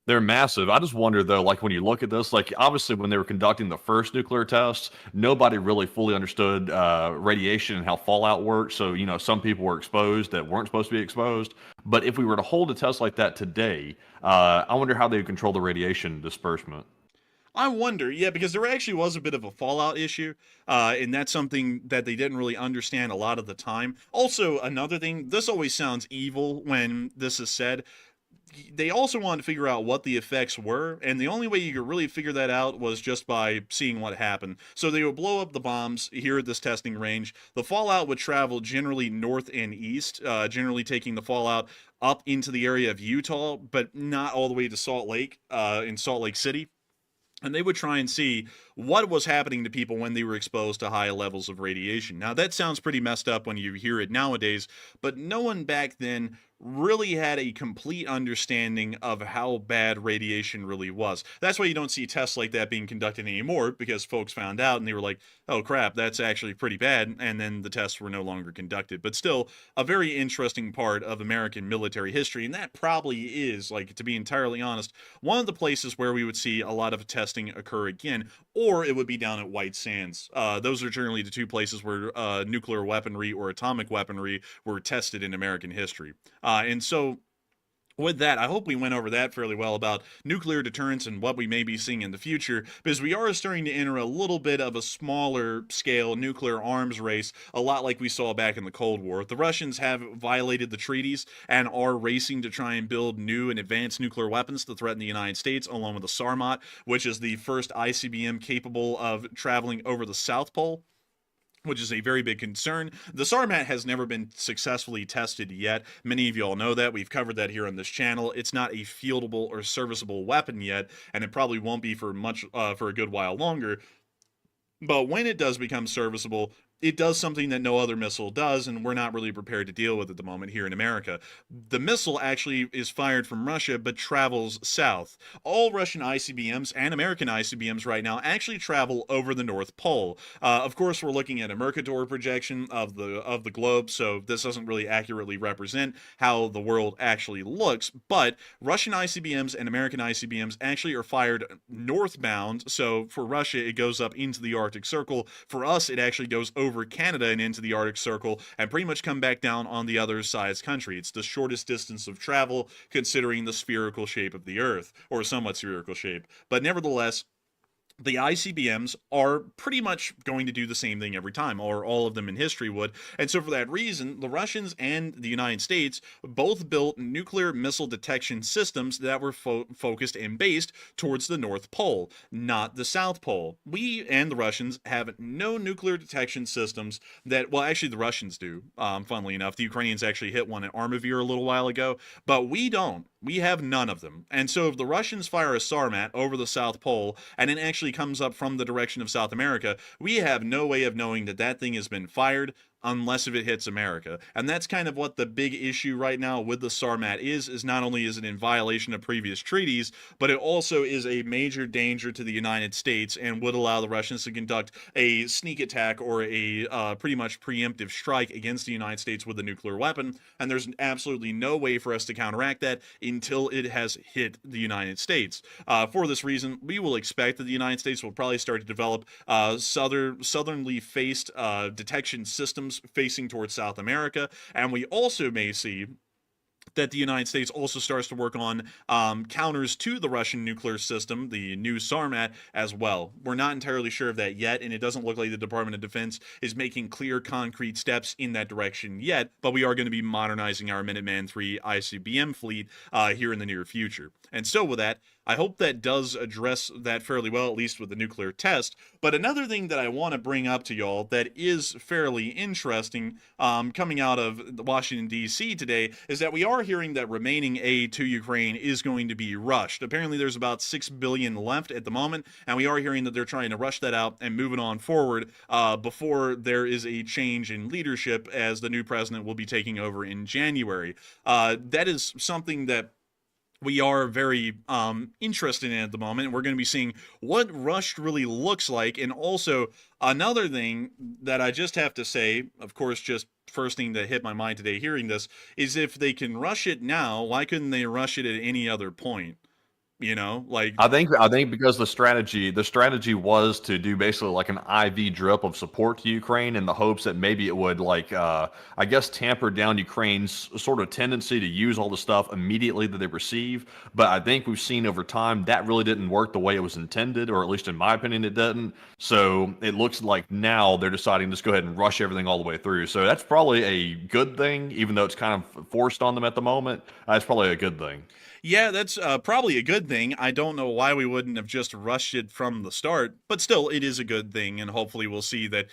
They're massive. I just wonder though, like when you look at this, like obviously when they were conducting the first nuclear tests, nobody really fully understood radiation and how fallout works. So, some people were exposed that weren't supposed to be exposed. But if we were to hold a test like that today, I wonder how they would control the radiation disbursement. I wonder, yeah, because there actually was a bit of a fallout issue, and that's something that they didn't really understand a lot of the time. Also, another thing, this always sounds evil when this is said. They also wanted to figure out what the effects were, and the only way you could really figure that out was just by seeing what happened. So they would blow up the bombs here at this testing range. The fallout would travel generally north and east, generally taking the fallout up into the area of Utah, but not all the way to Salt Lake, in Salt Lake City. And they would try and see what was happening to people when they were exposed to high levels of radiation. Now, that sounds pretty messed up when you hear it nowadays, but no one back then really had a complete understanding of how bad radiation really was. That's why you don't see tests like that being conducted anymore, because folks found out and they were like, oh crap, that's actually pretty bad, and then the tests were no longer conducted. But still, a very interesting part of American military history, and that probably is, like, to be entirely honest, one of the places where we would see a lot of testing occur again, or it would be down at White Sands. Those are generally the two places where nuclear weaponry or atomic weaponry were tested in American history. And so with that, I hope we went over that fairly well about nuclear deterrence and what we may be seeing in the future, because we are starting to enter a little bit of a smaller scale nuclear arms race, a lot like we saw back in the Cold War. The Russians have violated the treaties and are racing to try and build new and advanced nuclear weapons to threaten the United States, along with the Sarmat, which is the first ICBM capable of traveling over the South Pole, which is a very big concern. The Sarmat has never been successfully tested yet. Many of you all know that. We've covered that here on this channel. It's not a fieldable or serviceable weapon yet, and it probably won't be for a good while longer. But when it does become serviceable, it does something that no other missile does, and we're not really prepared to deal with at the moment here in America. The missile actually is fired from Russia, but travels south. All Russian ICBMs and American ICBMs right now actually travel over the North Pole. Of course, we're looking at a Mercator projection of the globe, so this doesn't really accurately represent how the world actually looks, but Russian ICBMs and American ICBMs actually are fired northbound, so for Russia, it goes up into the Arctic Circle. For us, it actually goes over Canada and into the Arctic Circle and pretty much come back down on the other side's country. It's the shortest distance of travel considering the spherical shape of the Earth, or somewhat spherical shape. But nevertheless, the ICBMs are pretty much going to do the same thing every time, or all of them in history would. And so for that reason, the Russians and the United States both built nuclear missile detection systems that were focused and based towards the North Pole, not the South Pole. We and the Russians have no nuclear detection systems that, well, actually the Russians do, funnily enough. The Ukrainians actually hit one at Armavir a little while ago, but we don't. We have none of them. And so if the Russians fire a Sarmat over the South Pole, and it actually comes up from the direction of South America, we have no way of knowing that that thing has been fired unless if it hits America. And that's kind of what the big issue right now with the Sarmat is not only is it in violation of previous treaties, but it also is a major danger to the United States and would allow the Russians to conduct a sneak attack or a pretty much preemptive strike against the United States with a nuclear weapon. And there's absolutely no way for us to counteract that until it has hit the United States. For this reason, we will expect that the United States will probably start to develop southernly faced detection systems facing towards South America, and we also may see that the United States also starts to work on counters to the Russian nuclear system, the new Sarmat, as well. We're not entirely sure of that yet, and it doesn't look like the Department of Defense is making clear, concrete steps in that direction yet, but we are going to be modernizing our Minuteman III ICBM fleet here in the near future. And so with that, I hope that does address that fairly well, at least with the nuclear test. But another thing that I want to bring up to y'all that is fairly interesting coming out of Washington, D.C. today is that we are are hearing that remaining aid to Ukraine is going to be rushed. Apparently, there's about $6 billion left at the moment, and we are hearing that they're trying to rush that out and move it on forward before there is a change in leadership, as the new president will be taking over in January. That is something that we are very interested in at the moment. We're going to be seeing what rushed really looks like. And also, another thing that I just have to say, of course, just first thing that hit my mind today hearing this, is if they can rush it now, why couldn't they rush it at any other point? You know, like, I think because the strategy was to do basically like an IV drip of support to Ukraine in the hopes that maybe it would I guess tamper down Ukraine's sort of tendency to use all the stuff immediately that they receive. But I think we've seen over time that really didn't work the way it was intended, or at least in my opinion it didn't. So it looks like now they're deciding to just go ahead and rush everything all the way through. So that's probably a good thing, even though it's kind of forced on them at the moment. It's probably a good thing. yeah, that's probably a good thing. I don't know why we wouldn't have just rushed it from the start, but still, it is a good thing, and hopefully we'll see that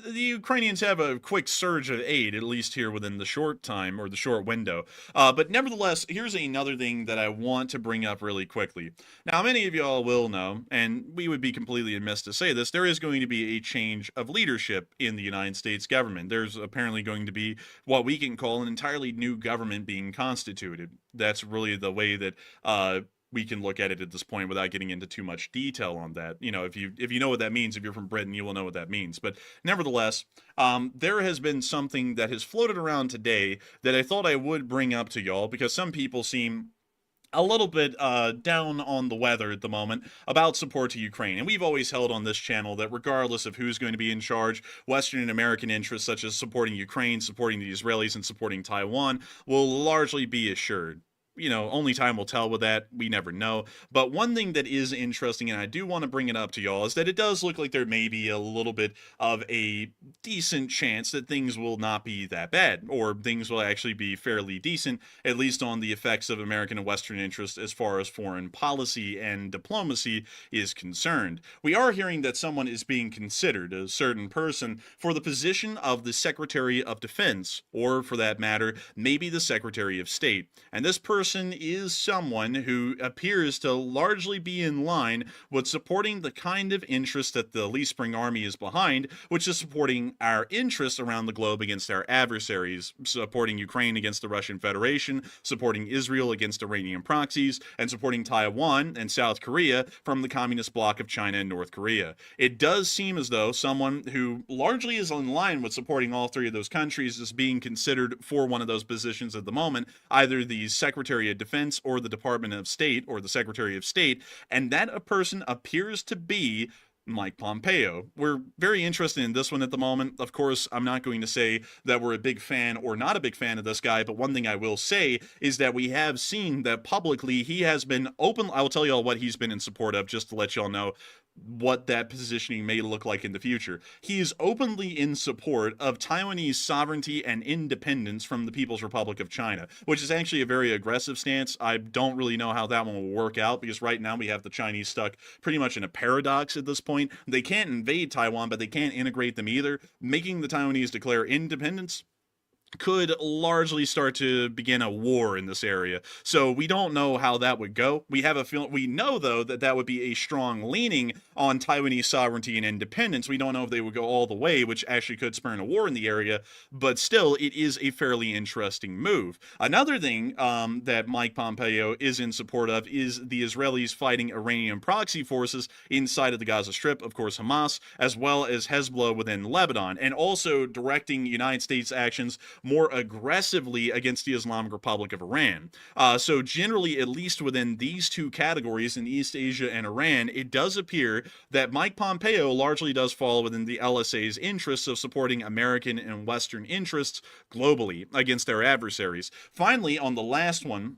the Ukrainians have a quick surge of aid, at least here within the short time or the short window. But nevertheless, here's another thing that I want to bring up really quickly. Now, many of y'all will know, and we would be completely amiss to say this, there is going to be a change of leadership in the United States government. There's apparently going to be what we can call an entirely new government being constituted. That's really the way that we can look at it at this point without getting into too much detail on that. You know, if you know what that means, if you're from Britain, you will know what that means. But nevertheless, there has been something that has floated around today that I thought I would bring up to y'all, because some people seem a little bit down on the weather at the moment about support to Ukraine. And we've always held on this channel that regardless of who's going to be in charge, Western and American interests such as supporting Ukraine, supporting the Israelis, and supporting Taiwan will largely be assured. You know, only time will tell with that. We never know. But one thing that is interesting, and I do want to bring it up to y'all, is that it does look like there may be a little bit of a decent chance that things will not be that bad, or things will actually be fairly decent, at least on the effects of American and Western interests as far as foreign policy and diplomacy is concerned. We are hearing that someone is being considered, a certain person, for the position of the Secretary of Defense, or for that matter, maybe the Secretary of State. And this person is someone who appears to largely be in line with supporting the kind of interest that the Lee Spring Army is behind, which is supporting our interests around the globe against our adversaries, supporting Ukraine against the Russian Federation, supporting Israel against Iranian proxies, and supporting Taiwan and South Korea from the communist bloc of China and North Korea. It does seem as though someone who largely is in line with supporting all three of those countries is being considered for one of those positions at the moment, either the Secretary of Defense or the Department of State or the Secretary of State, and that a person appears to be Mike Pompeo. We're very interested in this one at the moment. Of course, I'm not going to say that we're a big fan or not a big fan of this guy, but one thing I will say is that we have seen that publicly he has been open. I'll tell y'all what he's been in support of, just to let y'all know what that positioning may look like in the future. He is openly in support of Taiwanese sovereignty and independence from the People's Republic of China, which is actually a very aggressive stance. I don't really know how that one will work out, because right now we have the Chinese stuck pretty much in a paradox at this point. They can't invade Taiwan, but they can't integrate them either. Making the Taiwanese declare independence could largely start to begin a war in this area. So we don't know how that would go. We have a feeling, we know though that that would be a strong leaning on Taiwanese sovereignty and independence. We don't know if they would go all the way, which actually could spur a war in the area, but still it is a fairly interesting move. Another thing that Mike Pompeo is in support of is the Israelis fighting Iranian proxy forces inside of the Gaza Strip, of course Hamas, as well as Hezbollah within Lebanon, and also directing United States actions more aggressively against the Islamic Republic of Iran. So generally, at least within these two categories in East Asia and Iran, it does appear that Mike Pompeo largely does fall within the LSA's interests of supporting American and Western interests globally against their adversaries. Finally, on the last one,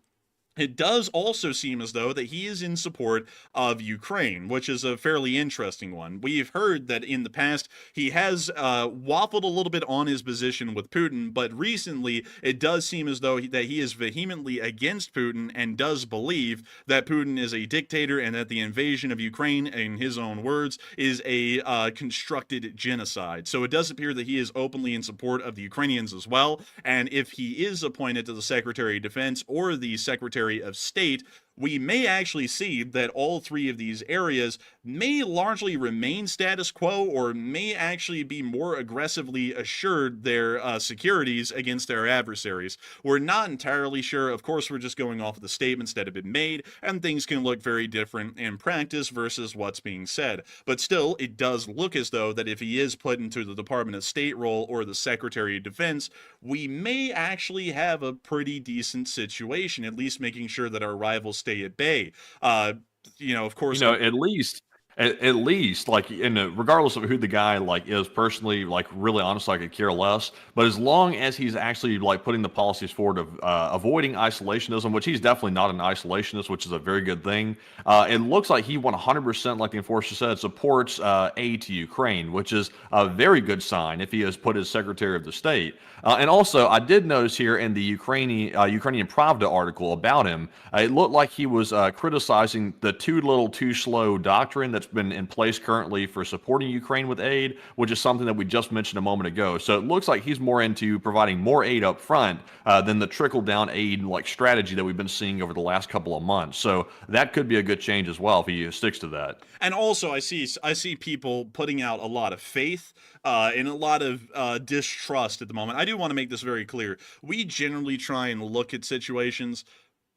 It does also seem as though that he is in support of Ukraine, which is a fairly interesting one. We've heard that in the past he has waffled a little bit on his position with Putin, but recently it does seem as though that he is vehemently against Putin and does believe that Putin is a dictator and that the invasion of Ukraine, in his own words, is a constructed genocide. So it does appear that he is openly in support of the Ukrainians as well. And if he is appointed to the Secretary of Defense or the Secretary of State, we may actually see that all three of these areas may largely remain status quo or may actually be more aggressively assured their securities against their adversaries. We're not entirely sure. Of course, we're just going off of the statements that have been made, and things can look very different in practice versus what's being said. But still, it does look as though that if he is put into the Department of State role or the Secretary of Defense, we may actually have a pretty decent situation, at least making sure that our rivals stay at bay. Of course, At least, like, regardless of who the guy like is personally, like, really honestly, I could care less. But as long as he's actually like putting the policies forward of avoiding isolationism, which he's definitely not an isolationist, which is a very good thing. It looks like he 100%, like the enforcer said, supports aid to Ukraine, which is a very good sign if he has put his Secretary of the State. And also, I did notice here in the Ukrainian Pravda article about him, it looked like he was criticizing the too little, too slow doctrine that's been in place currently for supporting Ukraine with aid, which is something that we just mentioned a moment ago. So it looks like he's more into providing more aid up front than the trickle-down aid like strategy that we've been seeing over the last couple of months. So that could be a good change as well if he sticks to that. And also, I see people putting out a lot of faith and a lot of distrust at the moment. I do want to make this very clear. We generally try and look at situations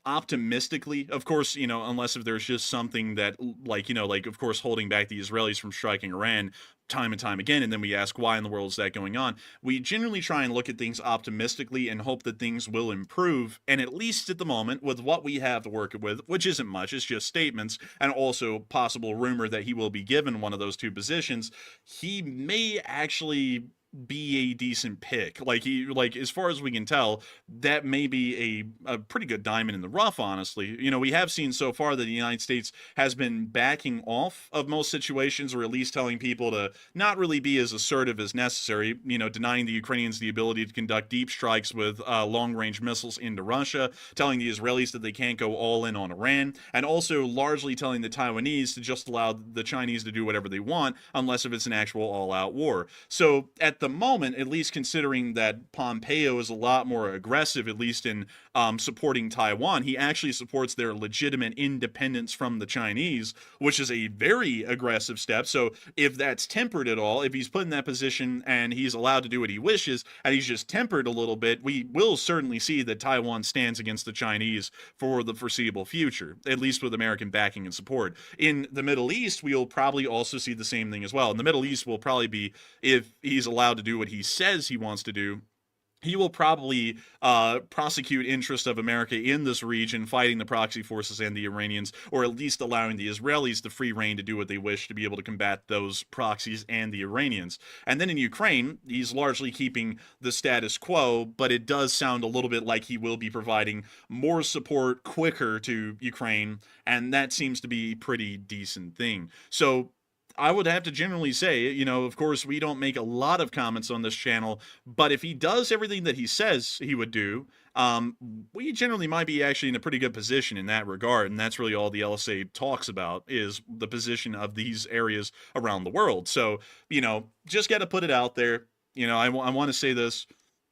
optimistically, of course, unless if there's just something that, like, of course, holding back the Israelis from striking Iran time and time again, and then we ask why in the world is that going on. We generally try and look at things optimistically and hope that things will improve, and at least at the moment, with what we have to work with, which isn't much, it's just statements, and also possible rumor that he will be given one of those two positions, he may actually be a decent pick. Like as far as we can tell, that may be a pretty good diamond in the rough, honestly. We have seen so far that the United States has been backing off of most situations, or at least telling people to not really be as assertive as necessary, denying the Ukrainians the ability to conduct deep strikes with long-range missiles into Russia, telling the Israelis that they can't go all in on Iran, and also largely telling the Taiwanese to just allow the Chinese to do whatever they want, unless if it's an actual all-out war. So at the moment, at least considering that Pompeo is a lot more aggressive, at least in supporting Taiwan, he actually supports their legitimate independence from the Chinese, which is a very aggressive step. So if that's tempered at all, if he's put in that position and he's allowed to do what he wishes, and he's just tempered a little bit, we will certainly see that Taiwan stands against the Chinese for the foreseeable future, at least with American backing and support. In the Middle East, we'll probably also see the same thing as well. In the Middle East will probably be, if he's allowed to do what he says he wants to do, he will probably prosecute interest of America in this region, fighting the proxy forces and the Iranians, or at least allowing the Israelis the free reign to do what they wish to be able to combat those proxies and the Iranians. And then in Ukraine, he's largely keeping the status quo, but it does sound a little bit like he will be providing more support quicker to Ukraine, and that seems to be a pretty decent thing. So I would have to generally say, of course, we don't make a lot of comments on this channel, but if he does everything that he says he would do, we generally might be actually in a pretty good position in that regard. And that's really all the LSA talks about, is the position of these areas around the world. So, just got to put it out there. I want to say this.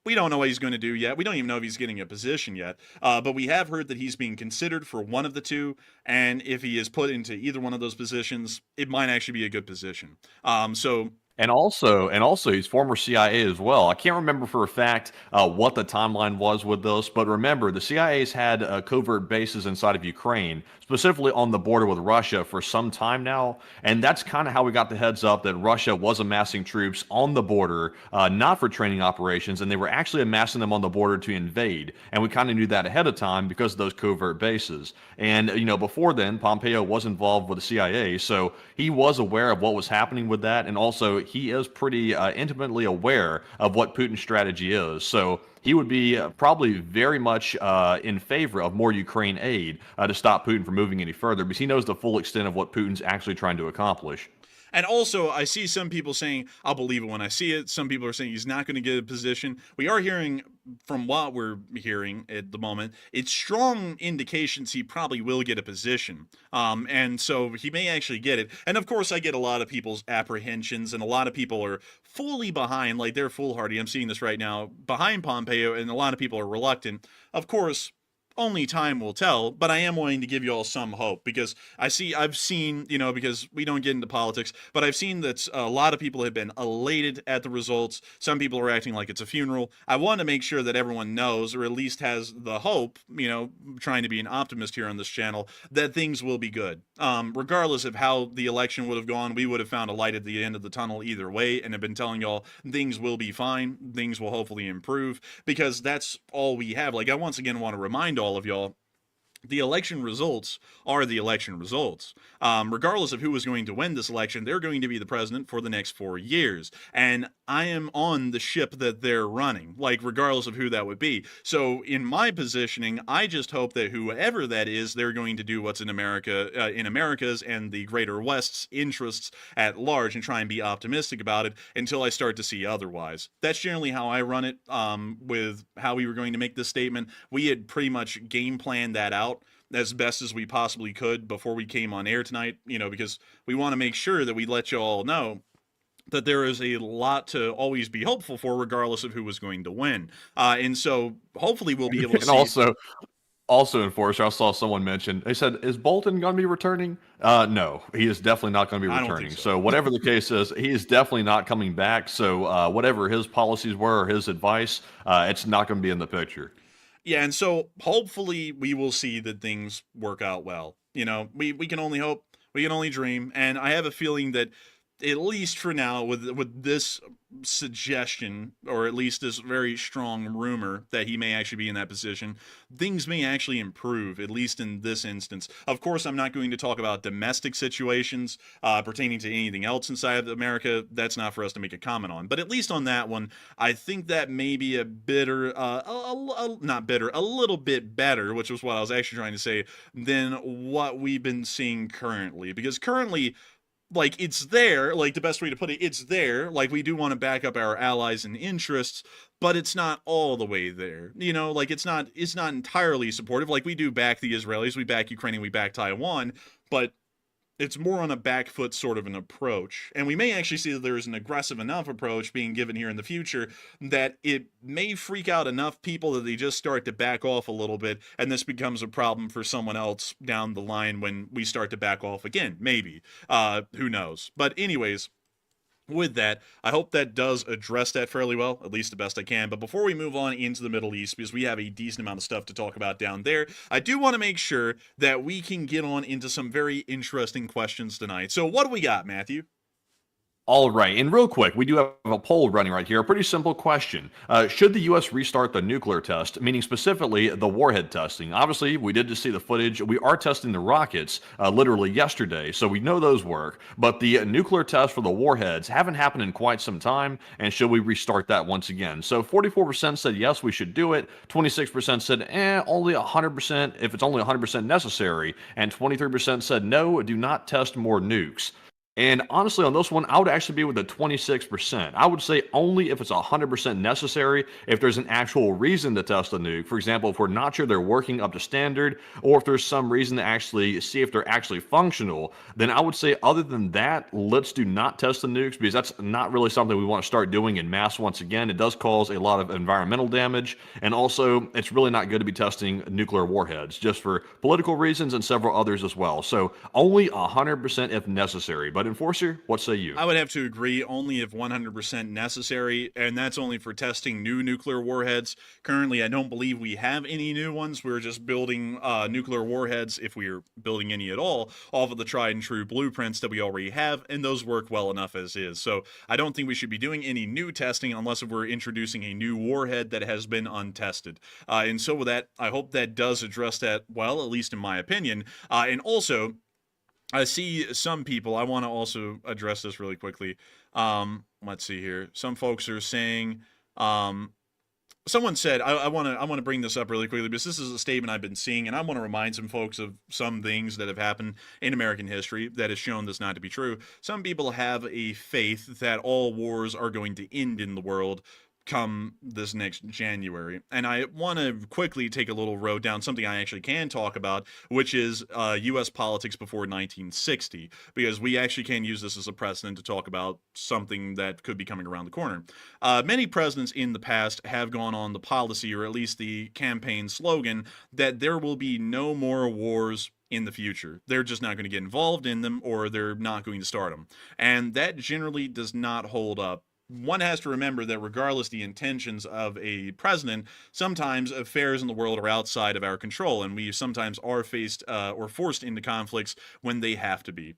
We don't know what he's going to do yet. We don't even know if he's getting a position yet. But we have heard that he's being considered for one of the two. And if he is put into either one of those positions, it might actually be a good position. And also, he's former CIA as well. I can't remember for a fact what the timeline was with this, but remember, the CIA's had covert bases inside of Ukraine, specifically on the border with Russia, for some time now, and that's kind of how we got the heads up that Russia was amassing troops on the border, not for training operations, and they were actually amassing them on the border to invade, and we kind of knew that ahead of time because of those covert bases. And, before then, Pompeo was involved with the CIA, so he was aware of what was happening with that, and also he is pretty intimately aware of what Putin's strategy is. So he would be probably very much in favor of more Ukraine aid to stop Putin from moving any further, because he knows the full extent of what Putin's actually trying to accomplish. And also, I see some people saying, I'll believe it when I see it. Some people are saying he's not going to get a position. We are hearing, from what we're hearing at the moment, it's strong indications he probably will get a position. And so he may actually get it. And of course, I get a lot of people's apprehensions, and a lot of people are fully behind, like they're foolhardy. I'm seeing this right now, behind Pompeo, and a lot of people are reluctant. Of course, only time will tell, but I am wanting to give you all some hope, because I've seen, because we don't get into politics, but I've seen that a lot of people have been elated at the results. Some people are acting like it's a funeral. I want to make sure that everyone knows, or at least has the hope, trying to be an optimist here on this channel, that things will be good. Regardless of how the election would have gone, we would have found a light at the end of the tunnel either way, and have been telling y'all things will be fine. Things will hopefully improve, because that's all we have. Like, I once again want to remind all of y'all, the election results are the election results. Regardless of who is going to win this election, they're going to be the president for the next 4 years. And I am on the ship that they're running, like, regardless of who that would be. So in my positioning, I just hope that whoever that is, they're going to do what's in America, in America's and the greater West's interests at large, and try and be optimistic about it until I start to see otherwise. That's generally how I run it. With how we were going to make this statement, we had pretty much game planned that out as best as we possibly could before we came on air tonight, because we want to make sure that we let you all know that there is a lot to always be hopeful for, regardless of who was going to win. And so hopefully we'll be able to And also, Enforcer, I saw someone mention, they said, is Bolton going to be returning? No, he is definitely not going to be returning. So whatever the case is, he is definitely not coming back. So whatever his policies were, or his advice, it's not going to be in the picture. Yeah, and so hopefully we will see that things work out well. We can only hope, we can only dream, and I have a feeling that, at least for now, with this suggestion, or at least this very strong rumor that he may actually be in that position, things may actually improve, at least in this instance. Of course, I'm not going to talk about domestic situations pertaining to anything else inside of America. That's not for us to make a comment on. But at least on that one, I think that may be a little bit better, which was what I was actually trying to say, than what we've been seeing currently. Because currently, like, it's there, like, the best way to put it, it's there, like, we do want to back up our allies and interests, but it's not all the way there, like, it's not entirely supportive. Like, we do back the Israelis, we back Ukraine, and we back Taiwan, but it's more on a back foot sort of an approach. And we may actually see that there is an aggressive enough approach being given here in the future that it may freak out enough people that they just start to back off a little bit, and this becomes a problem for someone else down the line when we start to back off again, maybe. Who knows? But anyways, with that, I hope that does address that fairly well, at least the best I can. But before we move on into the Middle East, because we have a decent amount of stuff to talk about down there, I do want to make sure that we can get on into some very interesting questions tonight. So what do we got, Matthew? All right, and real quick, we do have a poll running right here. A pretty simple question. Should the U.S. restart the nuclear test, meaning specifically the warhead testing? Obviously, we did just see the footage. We are testing the rockets literally yesterday, so we know those work. But the nuclear tests for the warheads haven't happened in quite some time, and should we restart that once again? So 44% said yes, we should do it. 26% said, only 100% if it's only 100% necessary. And 23% said, no, do not test more nukes. And honestly, on this one, I would actually be with the 26%. I would say only if it's 100% necessary, if there's an actual reason to test a nuke. For example, if we're not sure they're working up to standard, or if there's some reason to actually see if they're actually functional, then I would say other than that, let's do not test the nukes, because that's not really something we want to start doing in mass once again. It does cause a lot of environmental damage, and also it's really not good to be testing nuclear warheads, just for political reasons and several others as well. So only 100% if necessary. But Enforcer, what say you? I would have to agree, only if 100% necessary, and that's only for testing new nuclear warheads. Currently, I don't believe we have any new ones. We're just building nuclear warheads, if we're building any at all, off of the tried and true blueprints that we already have, and those work well enough as is. So I don't think we should be doing any new testing unless we're introducing a new warhead that has been untested. And so with that, I hope that does address that well, at least in my opinion. And also, I see some people. I want to also address this really quickly. Let's see here. Some folks are saying, um, someone said, I want to bring this up really quickly because this is a statement I've been seeing, and I want to remind some folks of some things that have happened in American history that has shown this not to be true. Some people have a faith that all wars are going to end in the world come this next January. And I want to quickly take a little road down something I actually can talk about, which is U.S. politics before 1960, because we actually can use this as a precedent to talk about something that could be coming around the corner. Many presidents in the past have gone on the policy, or at least the campaign slogan, that there will be no more wars in the future. They're just not going to get involved in them, or they're not going to start them. And that generally does not hold up. One has to remember that regardless the intentions of a president, sometimes affairs in the world are outside of our control, and we sometimes are faced or forced into conflicts when they have to be.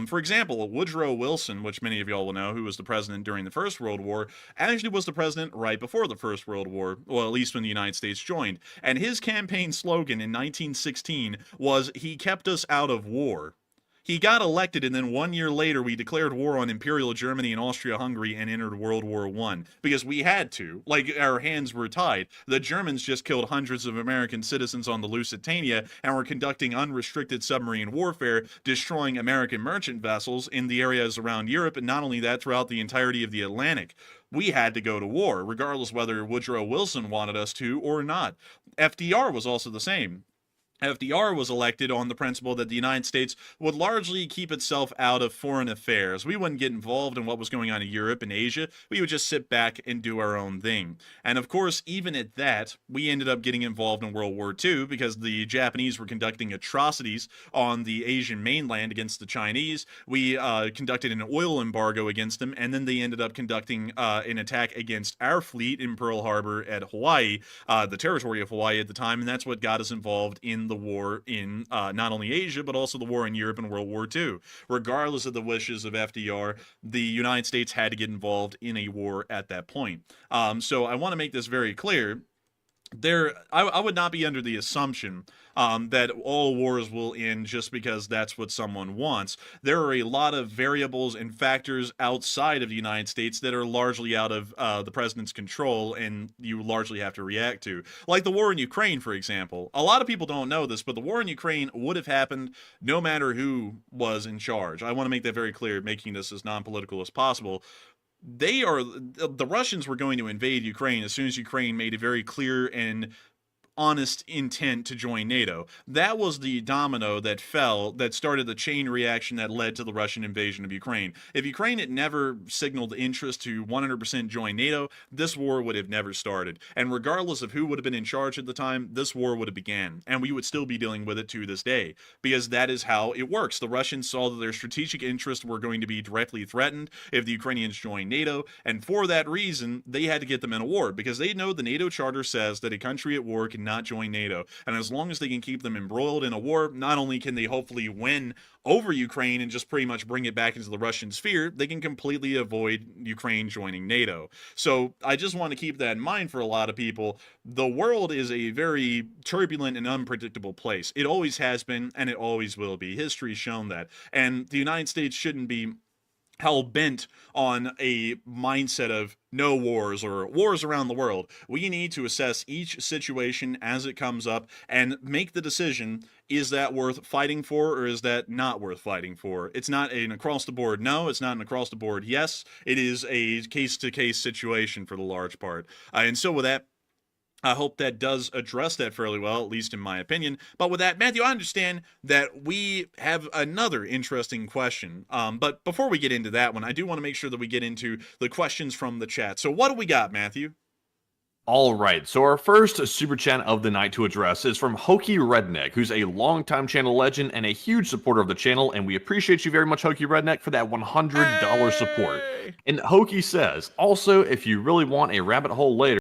For example, Woodrow Wilson, which many of y'all will know, who was the president during the First World War, actually was the president right before the First World War, well, at least when the United States joined. And his campaign slogan in 1916 was, "He kept us out of war." He got elected, and then 1 year later, we declared war on Imperial Germany and Austria-Hungary and entered World War I. Because we had to. Like, our hands were tied. The Germans just killed hundreds of American citizens on the Lusitania and were conducting unrestricted submarine warfare, destroying American merchant vessels in the areas around Europe, and not only that, throughout the entirety of the Atlantic. We had to go to war, regardless whether Woodrow Wilson wanted us to or not. FDR was also the same. FDR was elected on the principle that the United States would largely keep itself out of foreign affairs. We wouldn't get involved in what was going on in Europe and Asia. We would just sit back and do our own thing. And of course, even at that, we ended up getting involved in World War II because the Japanese were conducting atrocities on the Asian mainland against the Chinese. We conducted an oil embargo against them, and then they ended up conducting an attack against our fleet in Pearl Harbor at Hawaii, the territory of Hawaii at the time, and that's what got us involved in the war in not only Asia, but also the war in Europe in World War II. Regardless of the wishes of FDR, the United States had to get involved in a war at that point. So I want to make this very clear. I would not be under the assumption that all wars will end just because that's what someone wants. There are a lot of variables and factors outside of the United States that are largely out of the president's control, and you largely have to react to. Like the war in Ukraine, for example. A lot of people don't know this, but the war in Ukraine would have happened no matter who was in charge. I want to make that very clear, making this as non-political as possible. The Russians were going to invade Ukraine as soon as Ukraine made a very clear and honest intent to join NATO. That was the domino that fell, that started the chain reaction that led to the Russian invasion of Ukraine. If Ukraine had never signaled interest to 100% join NATO, this war would have never started. And regardless of who would have been in charge at the time, this war would have began. And we would still be dealing with it to this day, because that is how it works. The Russians saw that their strategic interests were going to be directly threatened if the Ukrainians joined NATO, and for that reason, they had to get them in a war, because they know the NATO charter says that a country at war cannot join NATO. And as long as they can keep them embroiled in a war, not only can they hopefully win over Ukraine and just pretty much bring it back into the Russian sphere, they can completely avoid Ukraine joining NATO. So I just want to keep that in mind for a lot of people. The world is a very turbulent and unpredictable place. It always has been, and it always will be. History's shown that. And the United States shouldn't be hell-bent on a mindset of no wars or wars around the world. We need to assess each situation as it comes up and make the decision, is that worth fighting for, or is that not worth fighting for? It's not an across-the-board no, it's not an across-the-board yes. It is a case-to-case situation for the large part. And so with that, I hope that does address that fairly well, at least in my opinion. But with that, Matthew, I understand that we have another interesting question. But before we get into that one, I do want to make sure that we get into the questions from the chat. So what do we got, Matthew? All right, so our first super chat of the night to address is from Hokey Redneck, who's a longtime channel legend and a huge supporter of the channel, and we appreciate you very much, Hokey Redneck, for that $100 support. And Hokey says, also, if you really want a rabbit hole later,